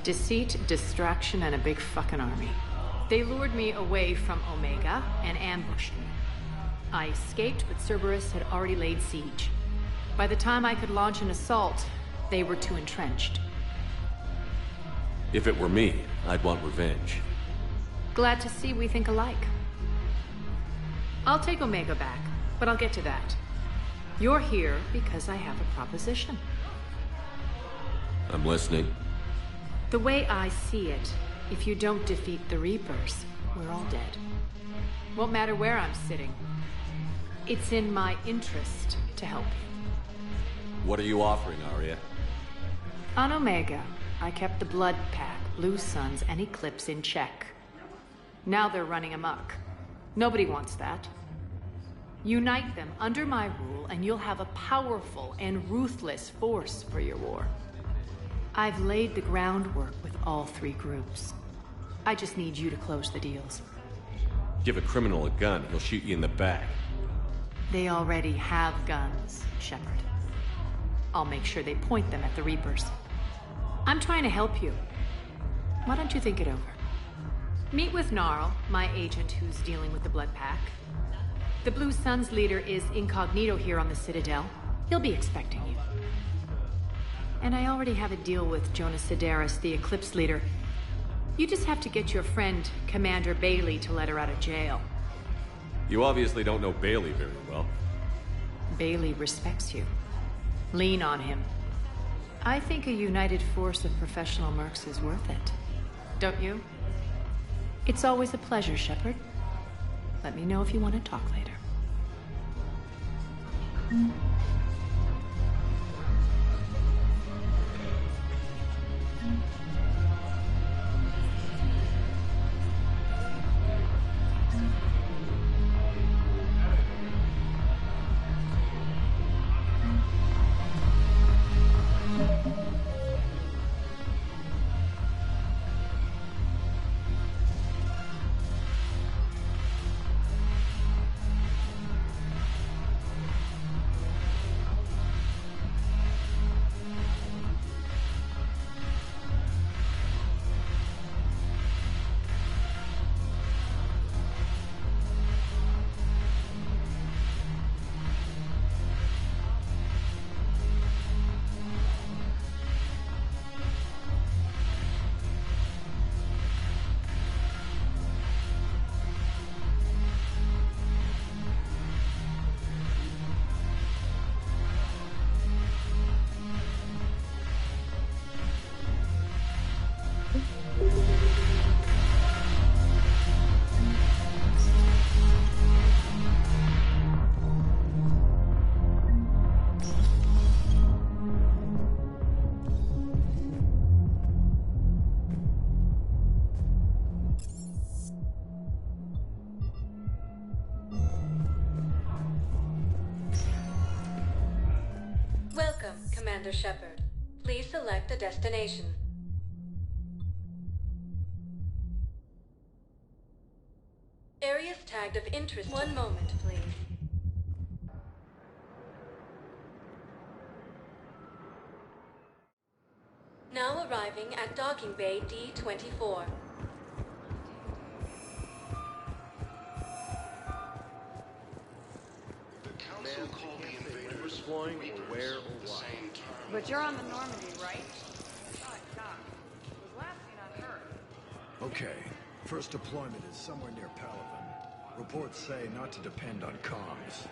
Deceit, distraction, and a big fucking army. They lured me away from Omega and ambushed me. I escaped, but Cerberus had already laid siege. By the time I could launch an assault, they were too entrenched. If it were me, I'd want revenge. Glad to see we think alike. I'll take Omega back, but I'll get to that. You're here because I have a proposition. I'm listening. The way I see it, if you don't defeat the Reapers, we're all dead. Won't matter where I'm sitting. It's in my interest to help you. What are you offering, Arya? On Omega, I kept the Blood Pack, Blue Suns, and Eclipse in check. Now they're running amok. Nobody wants that. Unite them under my rule, and you'll have a powerful and ruthless force for your war. I've laid the groundwork with all three groups. I just need you to close the deals. Give a criminal a gun, he'll shoot you in the back. They already have guns, Shepard. I'll make sure they point them at the Reapers. I'm trying to help you. Why don't you think it over? Meet with Gnarl, my agent who's dealing with the Blood Pack. The Blue Suns leader is incognito here on the Citadel. He'll be expecting you. And I already have a deal with Jonas Sedaris, the Eclipse leader. You just have to get your friend, Commander Bailey, to let her out of jail. You obviously don't know Bailey very well. Bailey respects you. Lean on him. I think a united force of professional mercs is worth it. Don't you? It's always a pleasure, Shepard. Let me know if you want to talk later. Welcome, Commander Shepard. Please select a destination. Areas tagged of interest. One moment, please. Now arriving at Docking Bay D-24. Council called the invaders exploring or where or why. But you're on the Normandy, right? Oh, Doc. It was last seen on Earth. Okay, First deployment is somewhere near Palaven. Reports say not to depend on comms.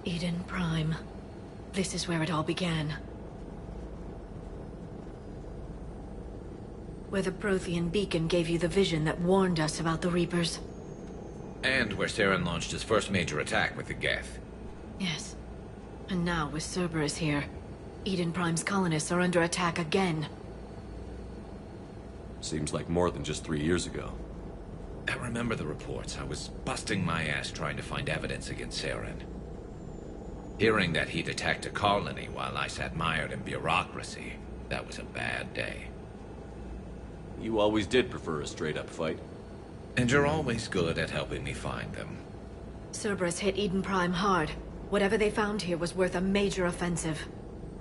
Eden Prime. This is where it all began. Where the Prothean beacon gave you the vision that warned us about the Reapers. And where Saren launched his first major attack with the Geth. Yes. And now, with Cerberus here, Eden Prime's colonists are under attack again. Seems like more than just 3 years ago. I remember the reports. I was busting my ass trying to find evidence against Saren. Hearing that he'd attacked a colony while I sat mired in bureaucracy, that was a bad day. You always did prefer a straight-up fight. And you're always good at helping me find them. Cerberus hit Eden Prime hard. Whatever they found here was worth a major offensive.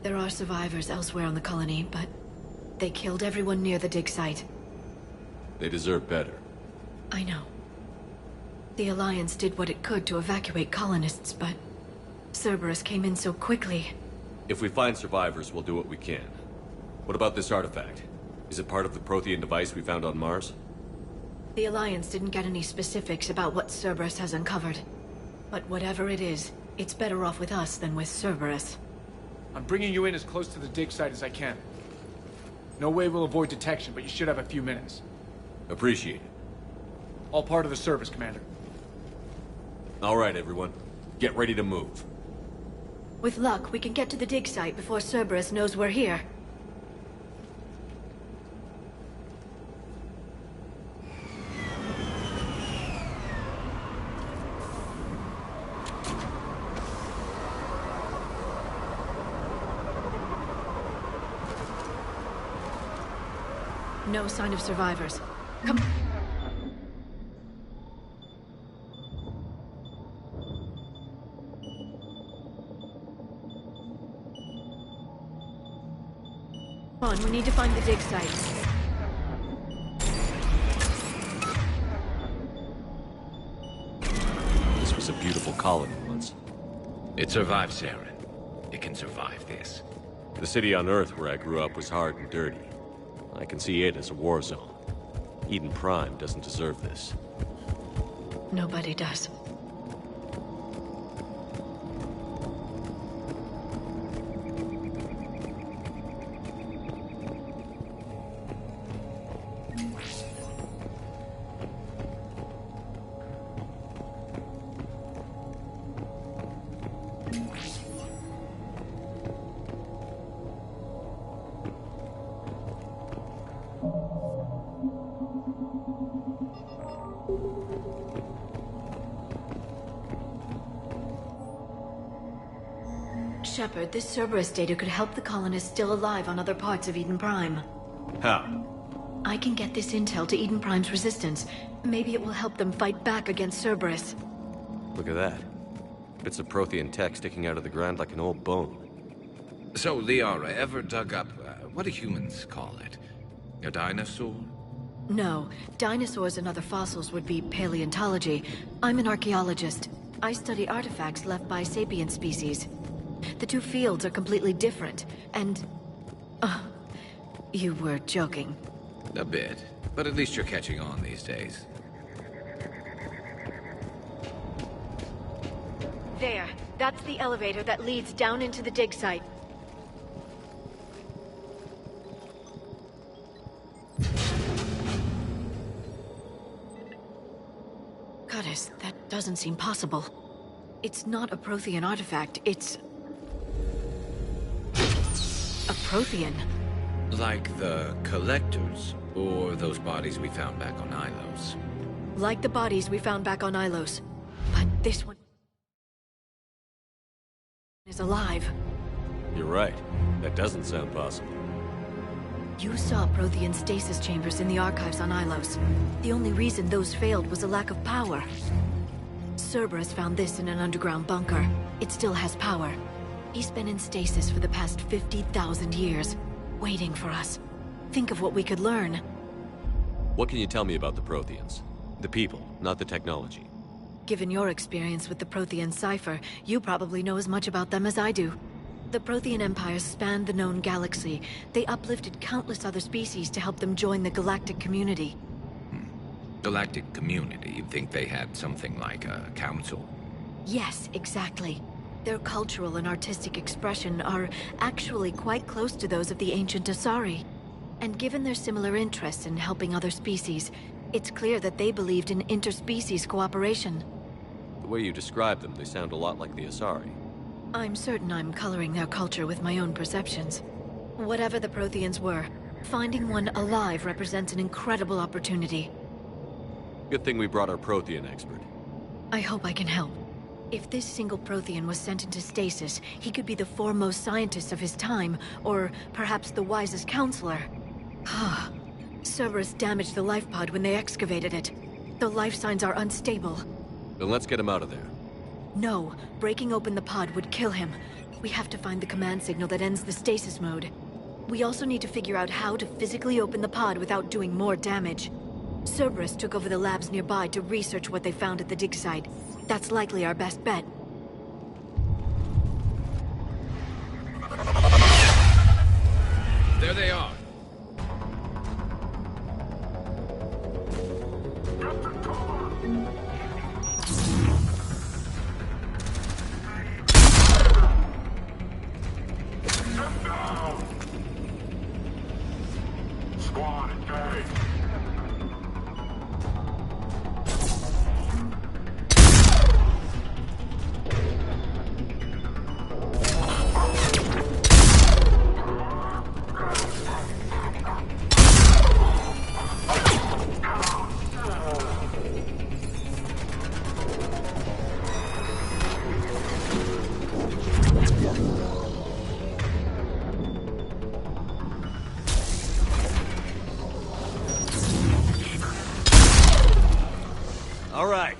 There are survivors elsewhere on the colony, but they killed everyone near the dig site. They deserve better. I know. The Alliance did what it could to evacuate colonists, but Cerberus came in so quickly. If we find survivors, we'll do what we can. What about this artifact? Is it part of the Prothean device we found on Mars? The Alliance didn't get any specifics about what Cerberus has uncovered. But whatever it is, it's better off with us than with Cerberus. I'm bringing you in as close to the dig site as I can. No way we'll avoid detection, but you should have a few minutes. Appreciate it. All part of the service, Commander. All right, everyone. Get ready to move. With luck, we can get to the dig site before Cerberus knows we're here. No sign of survivors. Come. Come on, we need to find the dig site. This was a beautiful colony once. It survived Saren. It can survive this. The city on Earth where I grew up was hard and dirty. I can see it as a war zone. Eden Prime doesn't deserve this. Nobody does. Shepard, this Cerberus data could help the colonists still alive on other parts of Eden Prime. How? I can get this intel to Eden Prime's resistance. Maybe it will help them fight back against Cerberus. Look at that. Bits of Prothean tech sticking out of the ground like an old bone. So, Liara, ever dug up, what do humans call it? A dinosaur? No. Dinosaurs and other fossils would be paleontology. I'm an archaeologist. I study artifacts left by sapient species. The two fields are completely different, and... you were joking. A bit. But at least you're catching on these days. There. That's the elevator that leads down into the dig site. Goddess, that doesn't seem possible. It's not a Prothean artifact, it's... a Prothean. Like the Collectors, or those bodies we found back on Ilos. Like the bodies we found back on Ilos. But this one... is alive. You're right. That doesn't sound possible. You saw Prothean stasis chambers in the archives on Ilos. The only reason those failed was a lack of power. Cerberus found this in an underground bunker. It still has power. He's been in stasis for the past 50,000 years, waiting for us. Think of what we could learn. What can you tell me about the Protheans? The people, not the technology. Given your experience with the Prothean cipher, you probably know as much about them as I do. The Prothean Empire spanned the known galaxy. They uplifted countless other species to help them join the galactic community. Galactic community? You'd think they had something like a council? Yes, exactly. Their cultural and artistic expression are actually quite close to those of the ancient Asari. And given their similar interests in helping other species, it's clear that they believed in interspecies cooperation. The way you describe them, they sound a lot like the Asari. I'm certain I'm coloring their culture with my own perceptions. Whatever the Protheans were, finding one alive represents an incredible opportunity. Good thing we brought our Prothean expert. I hope I can help. If this single Prothean was sent into stasis, he could be the foremost scientist of his time, or perhaps the wisest counselor. Cerberus damaged the life pod when they excavated it. The life signs are unstable. Then let's get him out of there. No, breaking open the pod would kill him. We have to find the command signal that ends the stasis mode. We also need to figure out how to physically open the pod without doing more damage. Cerberus took over the labs nearby to research what they found at the dig site. That's likely our best bet. There they are. Squad engaged. All right.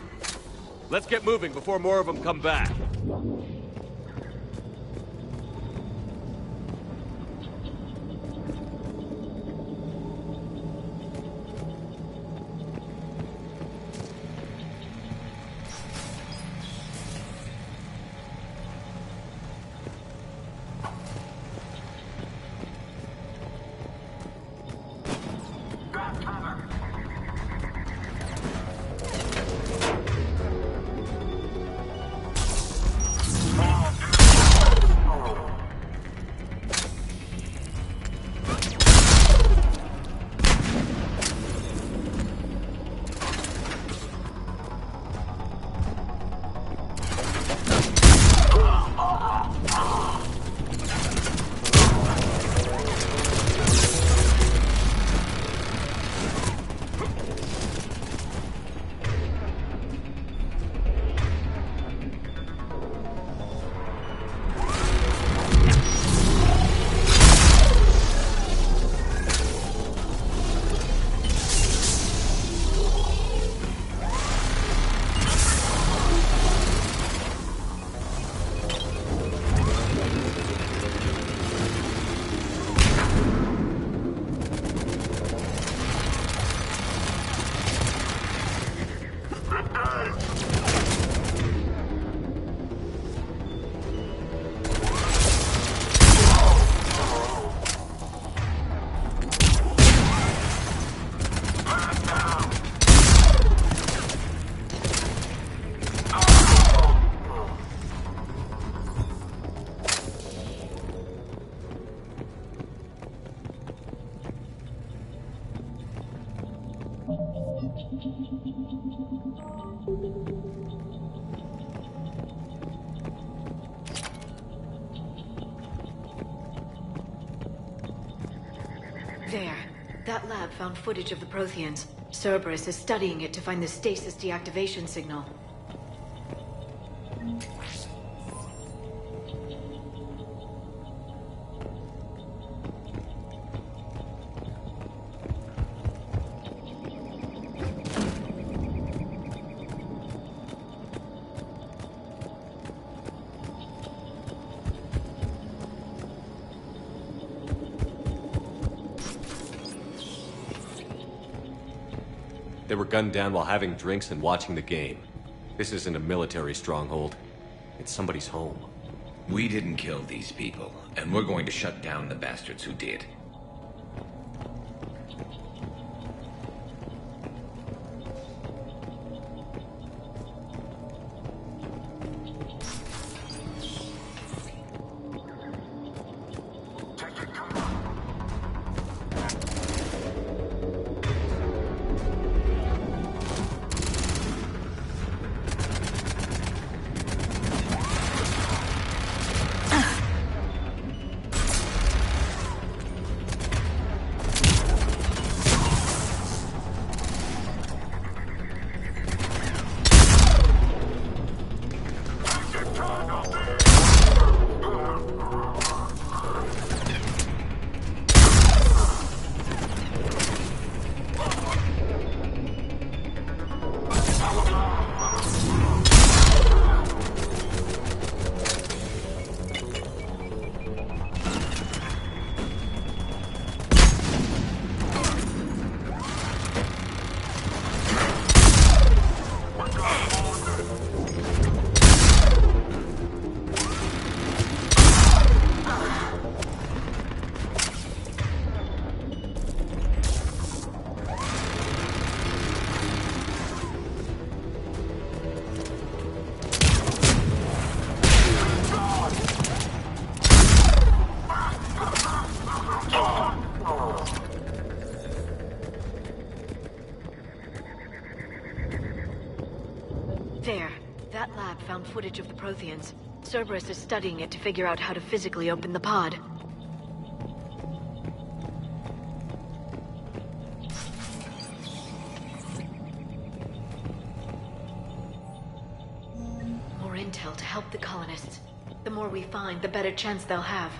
Let's get moving before more of them come back. There. That lab found footage of the Protheans. Cerberus is studying it to find the stasis deactivation signal. They were gunned down while having drinks and watching the game. This isn't a military stronghold. It's somebody's home. We didn't kill these people, and we're going to shut down the bastards who did. There. That lab found footage of the Protheans. Cerberus is studying it to figure out how to physically open the pod. More intel to help the colonists. The more we find, the better chance they'll have.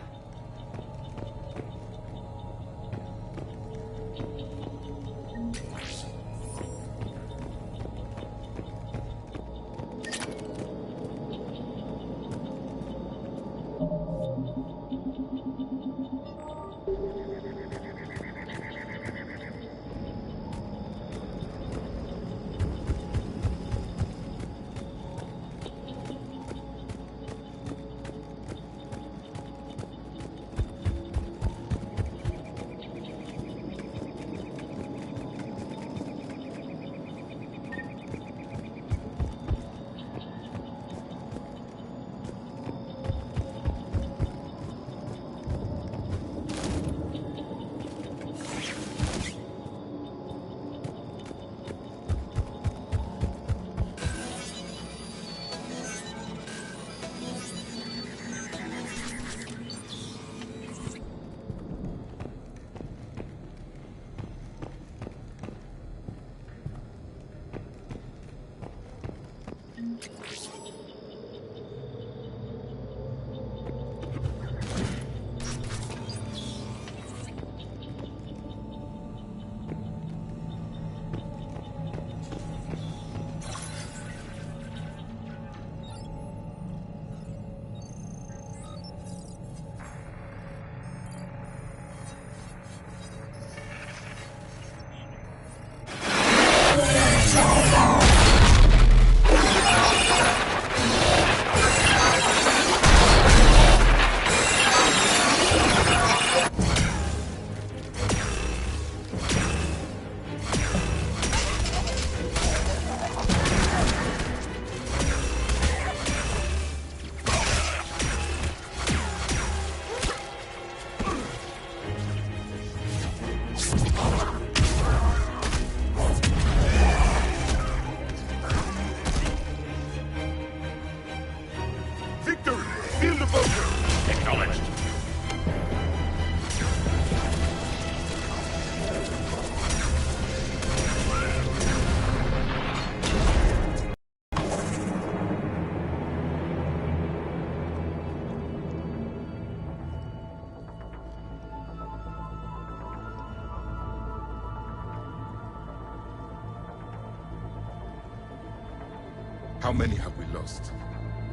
How many have we lost?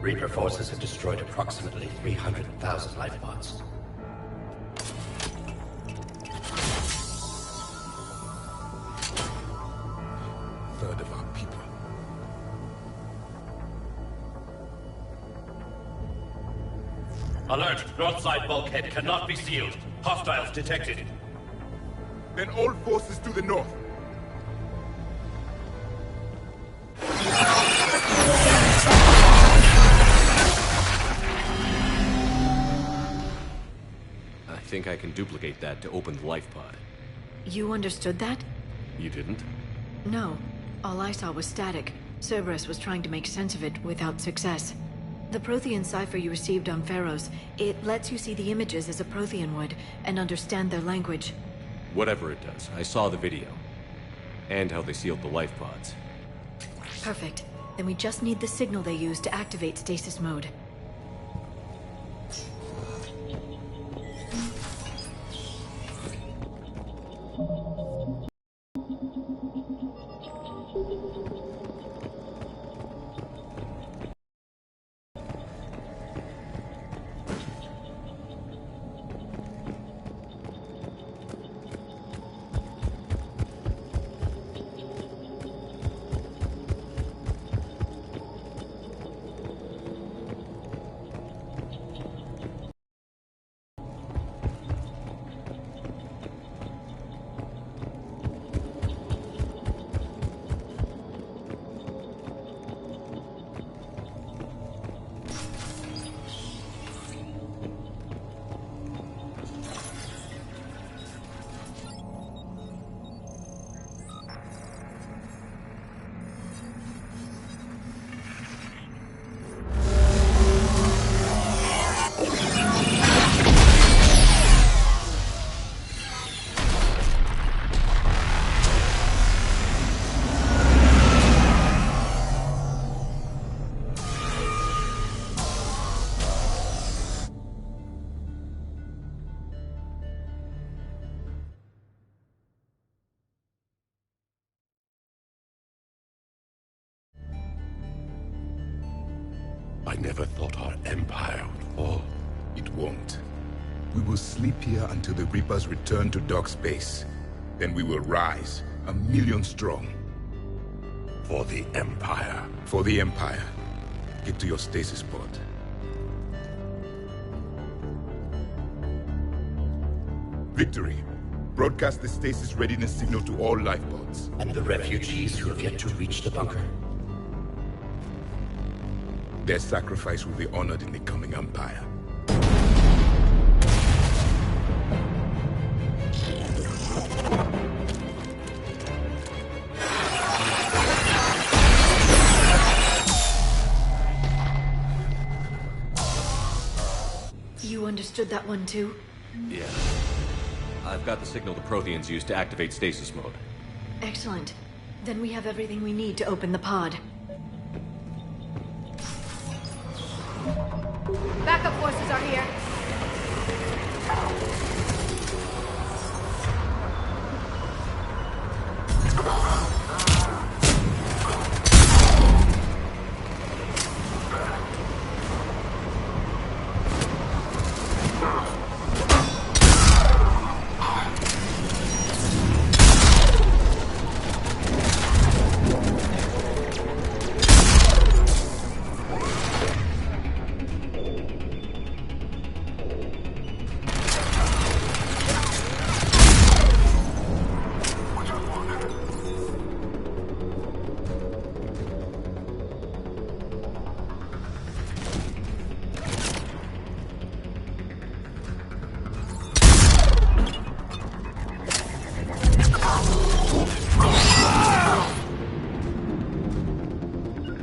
Reaper forces have destroyed approximately 300,000 life pods. Third of our people. Alert! North side bulkhead cannot be sealed. Hostiles detected. Then all forces to the north. I think I can duplicate that to open the life pod. You understood that? You didn't? No. All I saw was static. Cerberus was trying to make sense of it without success. The Prothean cipher you received on Pharos, it lets you see the images as a Prothean would, and understand their language. Whatever it does, I saw the video. And how they sealed the life pods. Perfect. Then we just need the signal they use to activate stasis mode. I never thought our empire would fall. It won't. We will sleep here until the Reapers return to Dock Space. Then we will rise, 1,000,000 strong. For the Empire. For the Empire. Get to your stasis pod. Victory. Broadcast the stasis readiness signal to all lifeboats. And the refugees who have yet to reach the bunker. Their sacrifice will be honored in the coming Empire. You understood that one too? Yeah. I've got the signal the Protheans use to activate stasis mode. Excellent. Then we have everything we need to open the pod. Backup forces are here.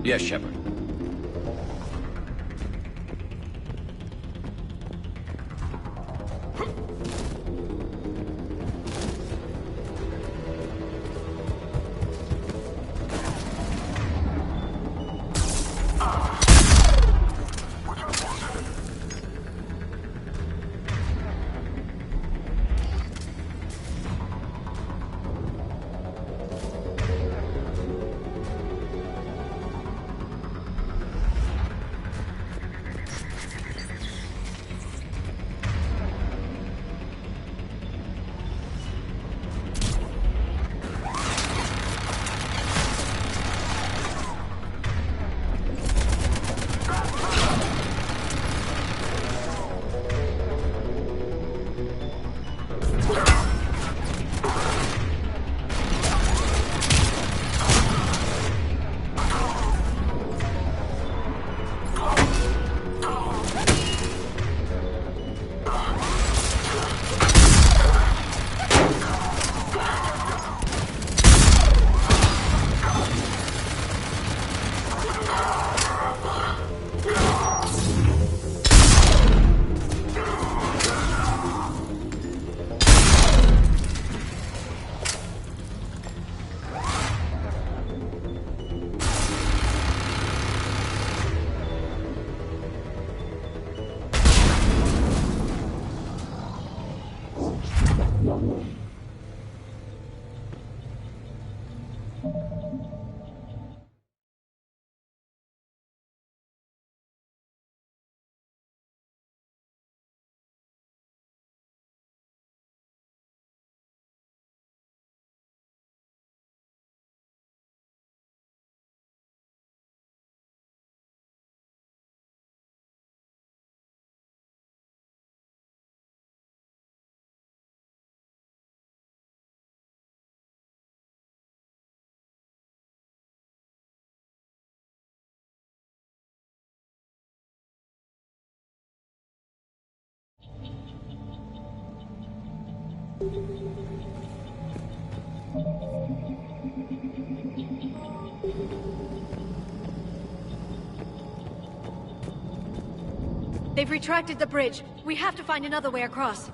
Yes, Shepard. They've retracted the bridge. We have to find another way across.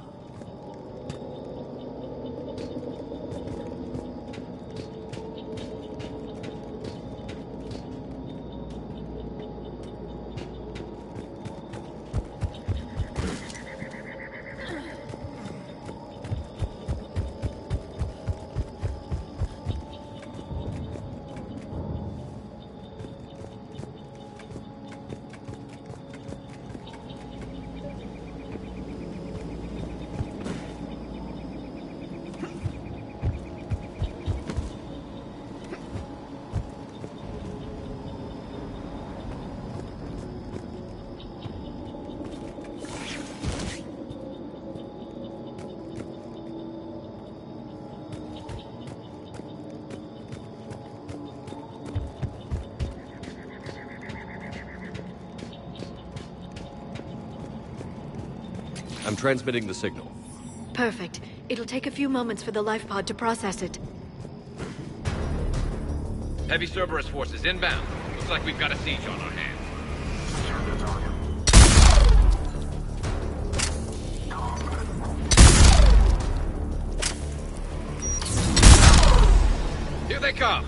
I'm transmitting the signal. Perfect. It'll take a few moments for the life pod to process it. Heavy Cerberus forces inbound. Looks like we've got a siege on our hands. Here they come!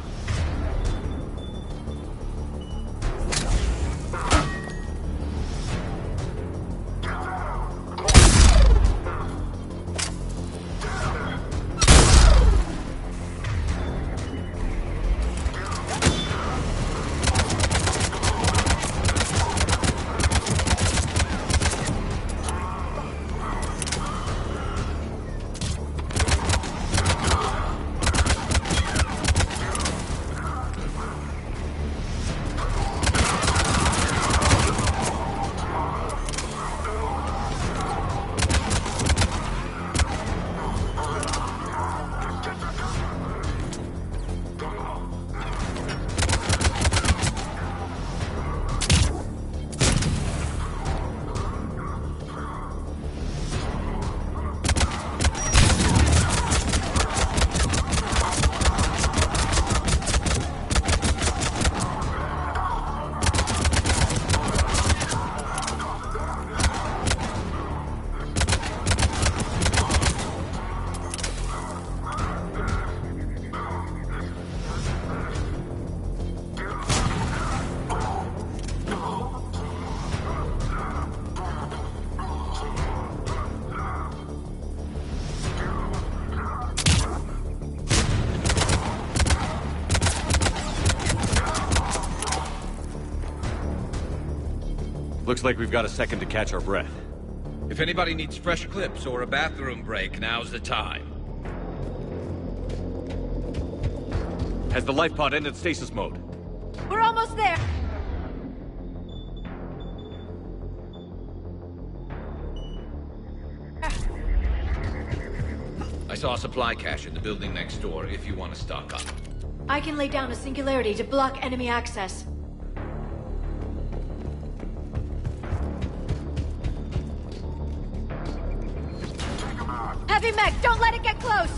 Looks like we've got a second to catch our breath. If anybody needs fresh clips or a bathroom break, now's the time. Has the life pod ended stasis mode? We're almost there! I saw a supply cache in the building next door if you want to stock up. I can lay down a singularity to block enemy access. Heavy mech, don't let it get close!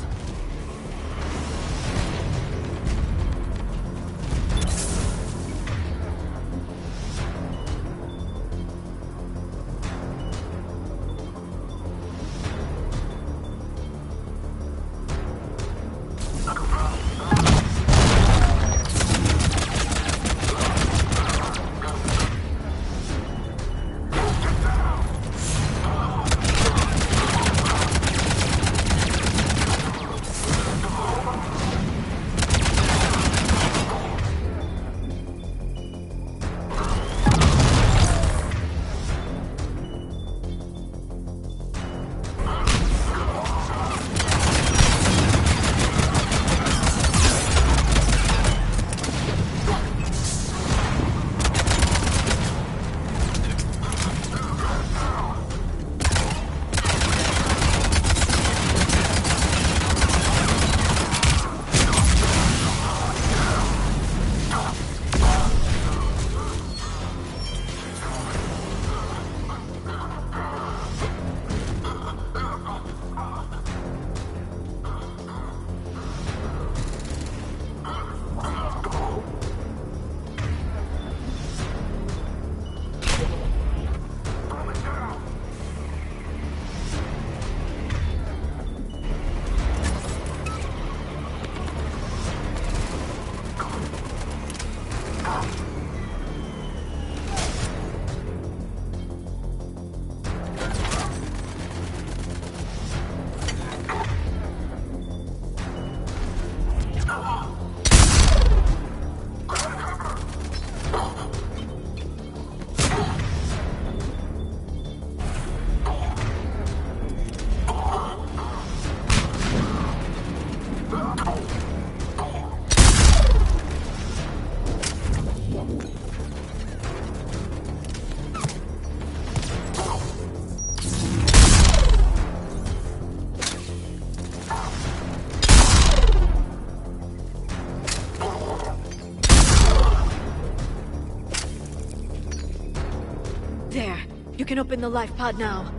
There. You can open the life pod now.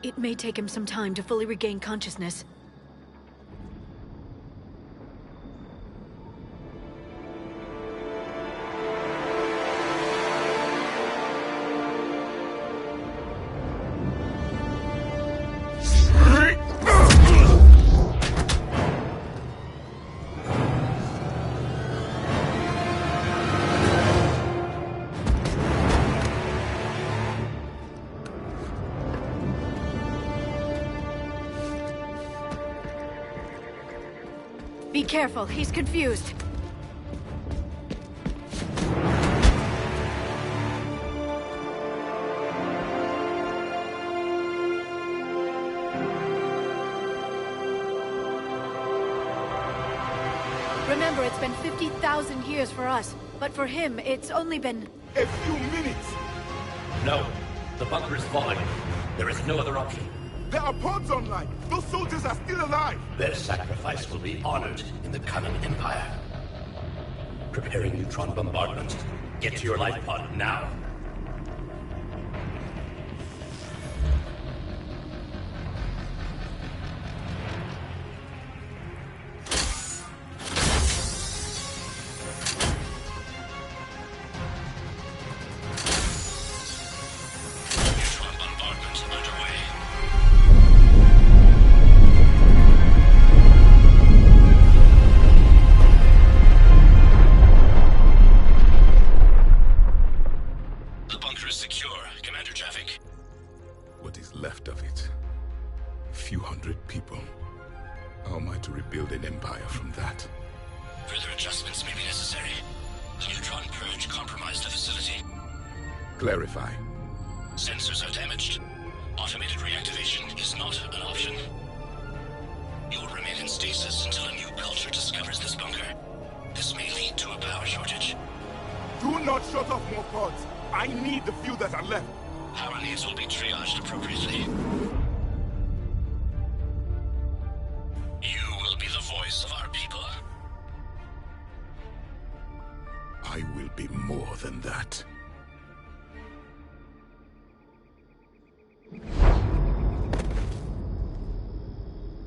It may take him some time to fully regain consciousness. Be careful, he's confused. Remember, it's been 50,000 years for us, but for him, it's only been... A few minutes! No. The bunker is falling. There is no other option. There are pods online! Those soldiers are still alive! Their sacrifice will be honored in the coming Empire. Preparing neutron bombardment. Get to your life pod now. Clarify. Sensors are damaged. Automated reactivation is not an option. You will remain in stasis until a new culture discovers this bunker. This may lead to a power shortage. Do not shut off more pods. I need the few that are left. Power needs will be triaged appropriately. You will be the voice of our people. I will be more than that.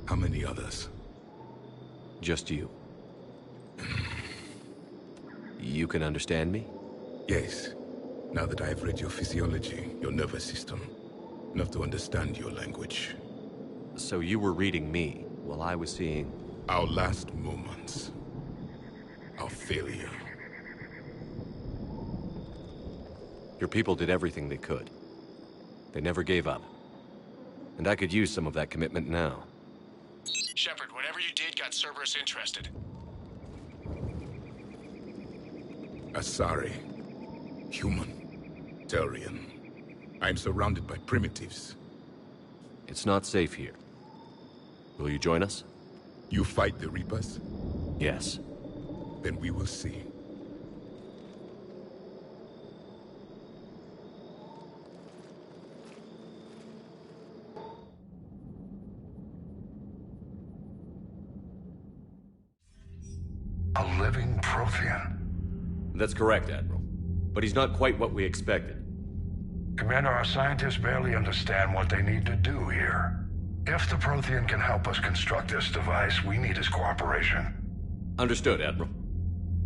How many others? Just you. You can understand me? Yes. Now that I have read your physiology, your nervous system, enough to understand your language. So you were reading me, while I was seeing... Our last moments. Our failure. Your people did everything they could. They never gave up. And I could use some of that commitment now. Shepard, whatever you did got Cerberus interested. Asari. Human. Turian. I'm surrounded by primitives. It's not safe here. Will you join us? You fight the Reapers? Yes. Then we will see. A living Prothean. That's correct, Admiral. But he's not quite what we expected. Commander, our scientists barely understand what they need to do here. If the Prothean can help us construct this device, we need his cooperation. Understood, Admiral.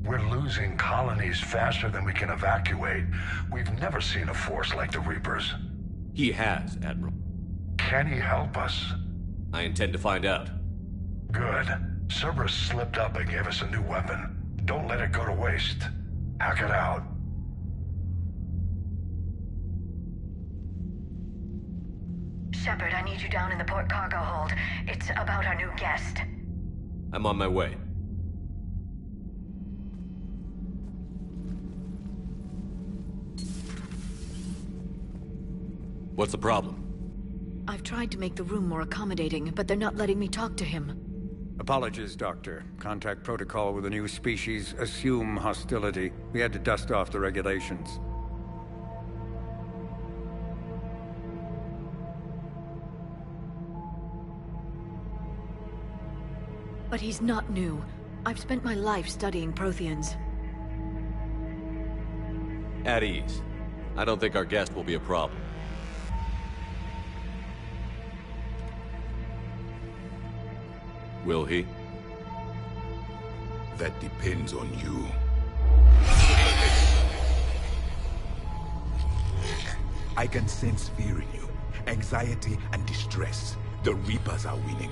We're losing colonies faster than we can evacuate. We've never seen a force like the Reapers. He has, Admiral. Can he help us? I intend to find out. Good. Cerberus slipped up and gave us a new weapon. Don't let it go to waste. Hack it out. Shepard, I need you down in the port cargo hold. It's about our new guest. I'm on my way. What's the problem? I've tried to make the room more accommodating, but they're not letting me talk to him. Apologies, Doctor. Contact protocol with a new species. Assume hostility. We had to dust off the regulations. But he's not new. I've spent my life studying Protheans. At ease. I don't think our guest will be a problem. Will he? That depends on you. I can sense fear in you, anxiety and distress. The Reapers are winning.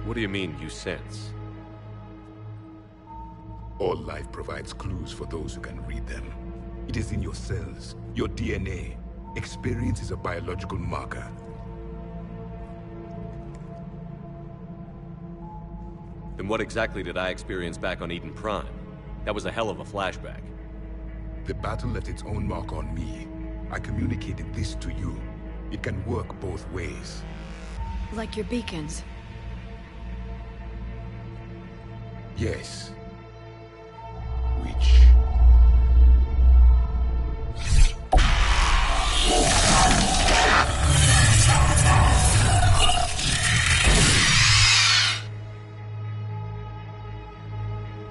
What do you mean, you sense? All life provides clues for those who can read them. It is in your cells, your DNA. Experience is a biological marker. Then what exactly did I experience back on Eden Prime? That was a hell of a flashback. The battle left its own mark on me. I communicated this to you. It can work both ways. Like your beacons? Yes. Which...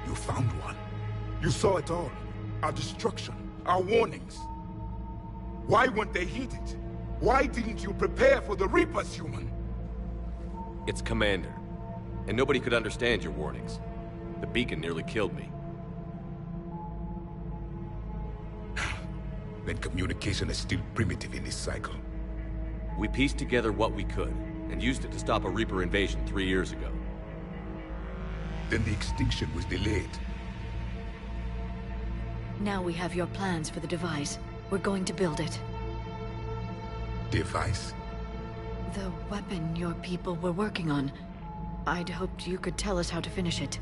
You found one. You saw it all. Our destruction, our warnings. Why weren't they heeded? Why didn't you prepare for the Reapers, human? It's Commander. And nobody could understand your warnings. The beacon nearly killed me. Then communication is still primitive in this cycle. We pieced together what we could, and used it to stop a Reaper invasion 3 years ago. Then the extinction was delayed. Now we have your plans for the device. We're going to build it. Device? The weapon your people were working on. I'd hoped you could tell us how to finish it.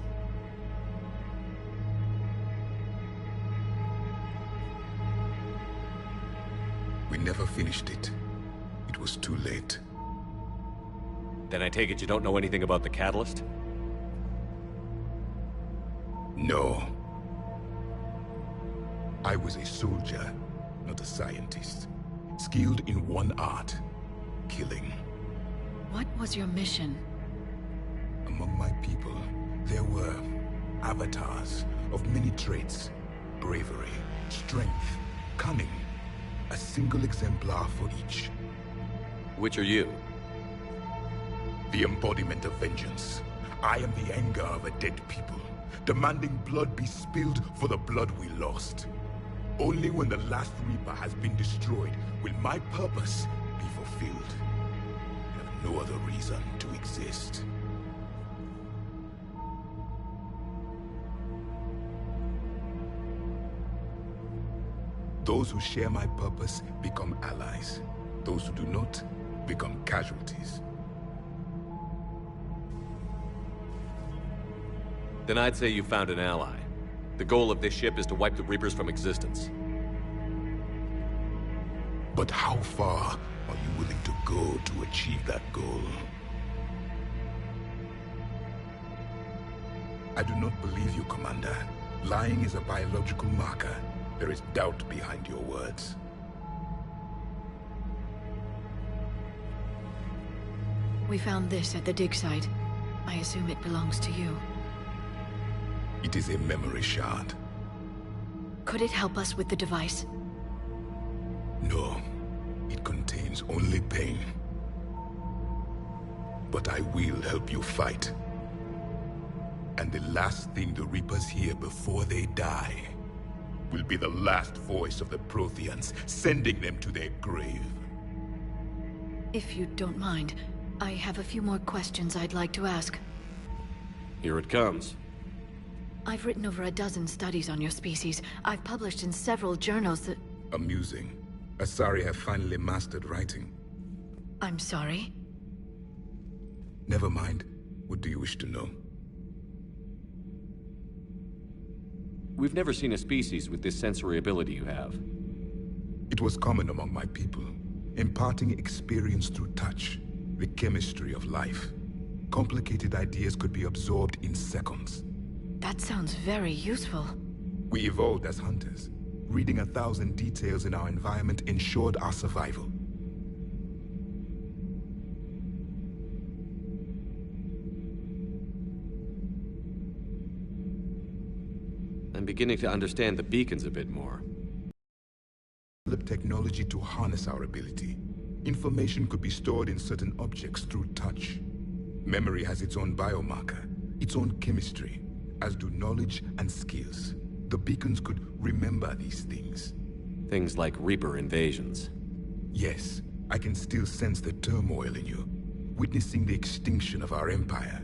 We never finished it. It was too late. Then I take it you don't know anything about the catalyst? No. I was a soldier, not a scientist. Skilled in one art, killing. What was your mission? Among my people, there were avatars of many traits. Bravery, strength, cunning. A single exemplar for each. Which are you? The embodiment of vengeance. I am the anger of a dead people, demanding blood be spilled for the blood we lost. Only when the last Reaper has been destroyed will my purpose be fulfilled. I have no other reason to exist. Those who share my purpose become allies. Those who do not become casualties. Then I'd say you found an ally. The goal of this ship is to wipe the Reapers from existence. But how far are you willing to go to achieve that goal? I do not believe you, Commander. Lying is a biological marker. There is doubt behind your words. We found this at the dig site. I assume it belongs to you. It is a memory shard. Could it help us with the device? No. It contains only pain. But I will help you fight. And the last thing the Reapers hear before they die will be the last voice of the Protheans, sending them to their grave. If you don't mind, I have a few more questions I'd like to ask. Here it comes. I've written over a dozen studies on your species. I've published in several journals that... Amusing. Asari have finally mastered writing. I'm sorry? Never mind. What do you wish to know? We've never seen a species with this sensory ability you have. It was common among my people, imparting experience through touch, the chemistry of life. Complicated ideas could be absorbed in seconds. That sounds very useful. We evolved as hunters. Reading 1,000 details in our environment ensured our survival. I'm beginning to understand the beacons a bit more. Develop technology to harness our ability. Information could be stored in certain objects through touch. Memory has its own biomarker, its own chemistry, as do knowledge and skills. The beacons could remember these things. Things like Reaper invasions. Yes, I can still sense the turmoil in you, witnessing the extinction of our empire.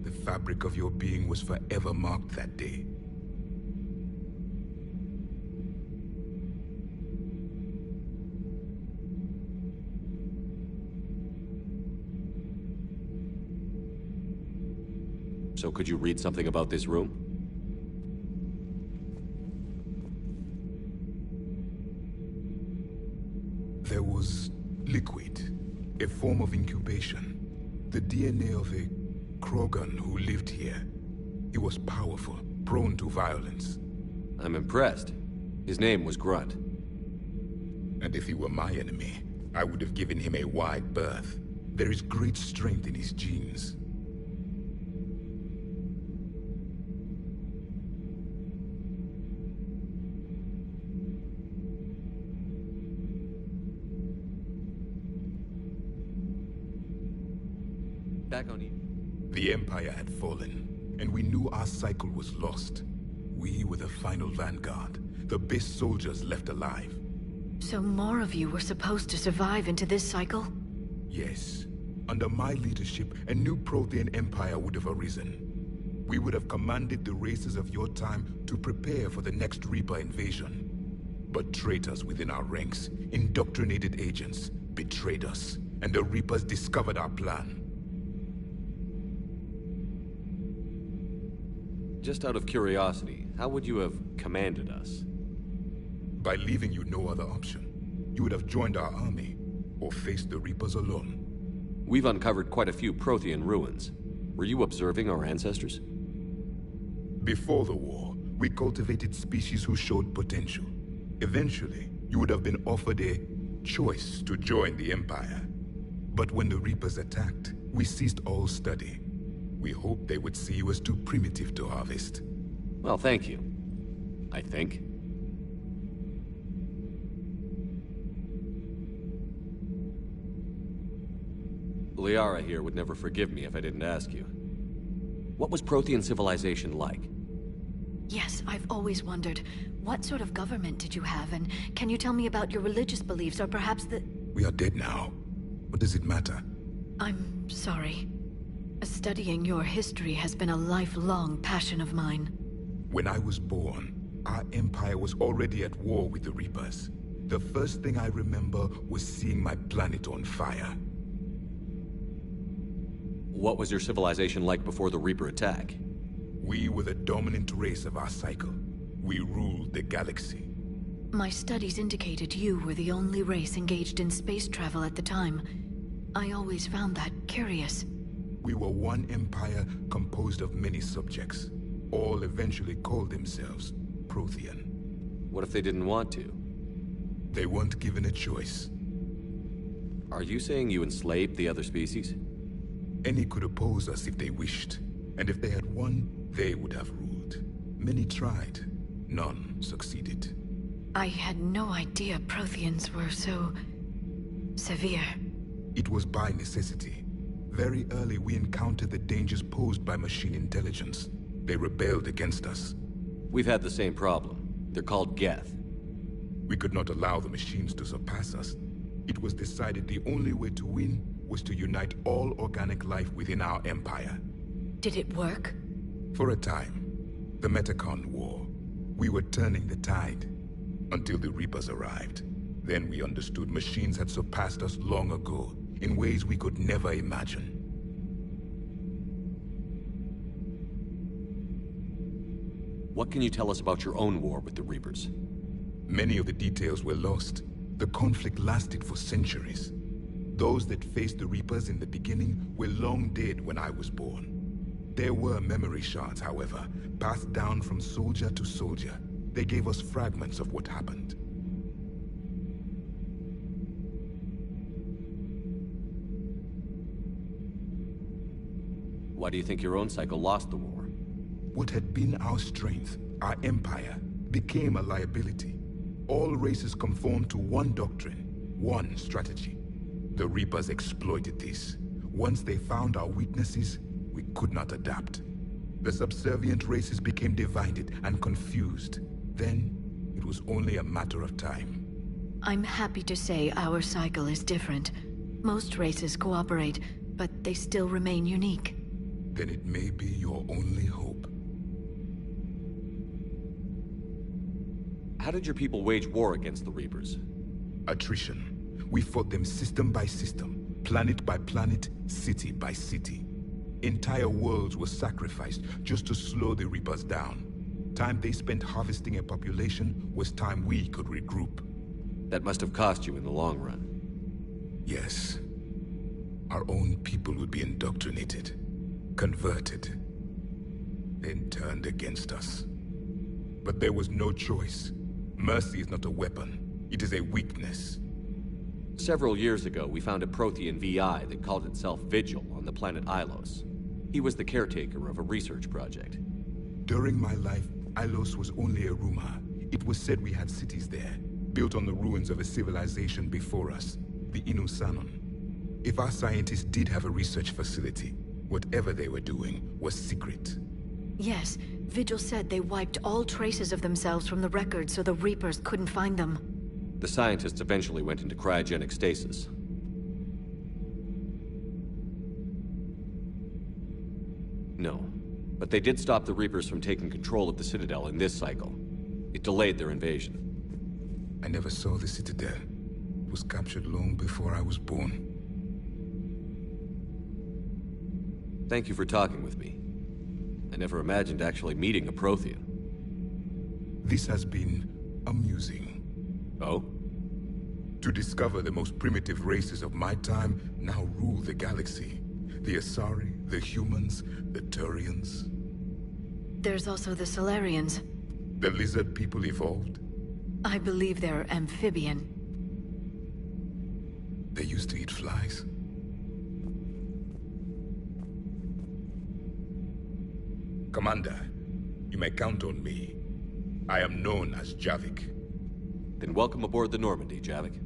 The fabric of your being was forever marked that day. So could you read something about this room? There was liquid, a form of incubation. The DNA of a Krogan who lived here. He was powerful, prone to violence. I'm impressed. His name was Grunt. And if he were my enemy, I would have given him a wide berth. There is great strength in his genes. Back on you. The Empire had fallen, and we knew our cycle was lost. We were the final vanguard, the best soldiers left alive. So more of you were supposed to survive into this cycle? Yes. Under my leadership, a new Prothean empire would have arisen. We would have commanded the races of your time to prepare for the next Reaper invasion. But traitors within our ranks, indoctrinated agents, betrayed us, and the Reapers discovered our plan. Just out of curiosity, how would you have commanded us? By leaving you no other option. You would have joined our army, or faced the Reapers alone. We've uncovered quite a few Prothean ruins. Were you observing our ancestors? Before the war, we cultivated species who showed potential. Eventually, you would have been offered a choice to join the Empire. But when the Reapers attacked, we ceased all study. We hoped they would see you as too primitive to harvest. Well, thank you. I think. Liara here would never forgive me if I didn't ask you. What was Prothean civilization like? Yes, I've always wondered. What sort of government did you have, and can you tell me about your religious beliefs, or perhaps the... We are dead now. What does it matter? I'm sorry. Studying your history has been a lifelong passion of mine. When I was born, our empire was already at war with the Reapers. The first thing I remember was seeing my planet on fire. What was your civilization like before the Reaper attack? We were the dominant race of our cycle. We ruled the galaxy. My studies indicated you were the only race engaged in space travel at the time. I always found that curious. We were one empire composed of many subjects. All eventually called themselves Prothean. What if they didn't want to? They weren't given a choice. Are you saying you enslaved the other species? Any could oppose us if they wished. And if they had won, they would have ruled. Many tried. None succeeded. I had no idea Protheans were so... severe. It was by necessity. Very early, we encountered the dangers posed by machine intelligence. They rebelled against us. We've had the same problem. They're called Geth. We could not allow the machines to surpass us. It was decided the only way to win was to unite all organic life within our empire. Did it work? For a time. The Metacon War. We were turning the tide. Until the Reapers arrived. Then we understood machines had surpassed us long ago, in ways we could never imagine. What can you tell us about your own war with the Reapers? Many of the details were lost. The conflict lasted for centuries. Those that faced the Reapers in the beginning were long dead when I was born. There were memory shards, however, passed down from soldier to soldier. They gave us fragments of what happened. Why do you think your own cycle lost the war? What had been our strength, our empire, became a liability. All races conformed to one doctrine, one strategy. The Reapers exploited this. Once they found our weaknesses, we could not adapt. The subservient races became divided and confused. Then, it was only a matter of time. I'm happy to say our cycle is different. Most races cooperate, but they still remain unique. Then it may be your only hope. How did your people wage war against the Reapers? Attrition. We fought them system by system, planet by planet, city by city. Entire worlds were sacrificed just to slow the Reapers down. Time they spent harvesting a population was time we could regroup. That must have cost you in the long run. Yes. Our own people would be indoctrinated, converted, then turned against us. But there was no choice. Mercy is not a weapon. It is a weakness. Several years ago, we found a Prothean VI that called itself Vigil on the planet Ilos. He was the caretaker of a research project. During my life, Ilos was only a rumor. It was said we had cities there, built on the ruins of a civilization before us, the Inusanon. If our scientists did have a research facility, whatever they were doing was secret. Yes, Vigil said they wiped all traces of themselves from the records so the Reapers couldn't find them. The scientists eventually went into cryogenic stasis. No, but they did stop the Reapers from taking control of the Citadel in this cycle. It delayed their invasion. I never saw the Citadel. It was captured long before I was born. Thank you for talking with me. I never imagined actually meeting a Prothean. This has been amusing. Oh? To discover the most primitive races of my time now rule the galaxy. The Asari, the humans, the Turians. There's also the Solarians. The lizard people evolved? I believe they're amphibian. They used to eat flies. Commander, you may count on me. I am known as Javik. Then welcome aboard the Normandy, Javik.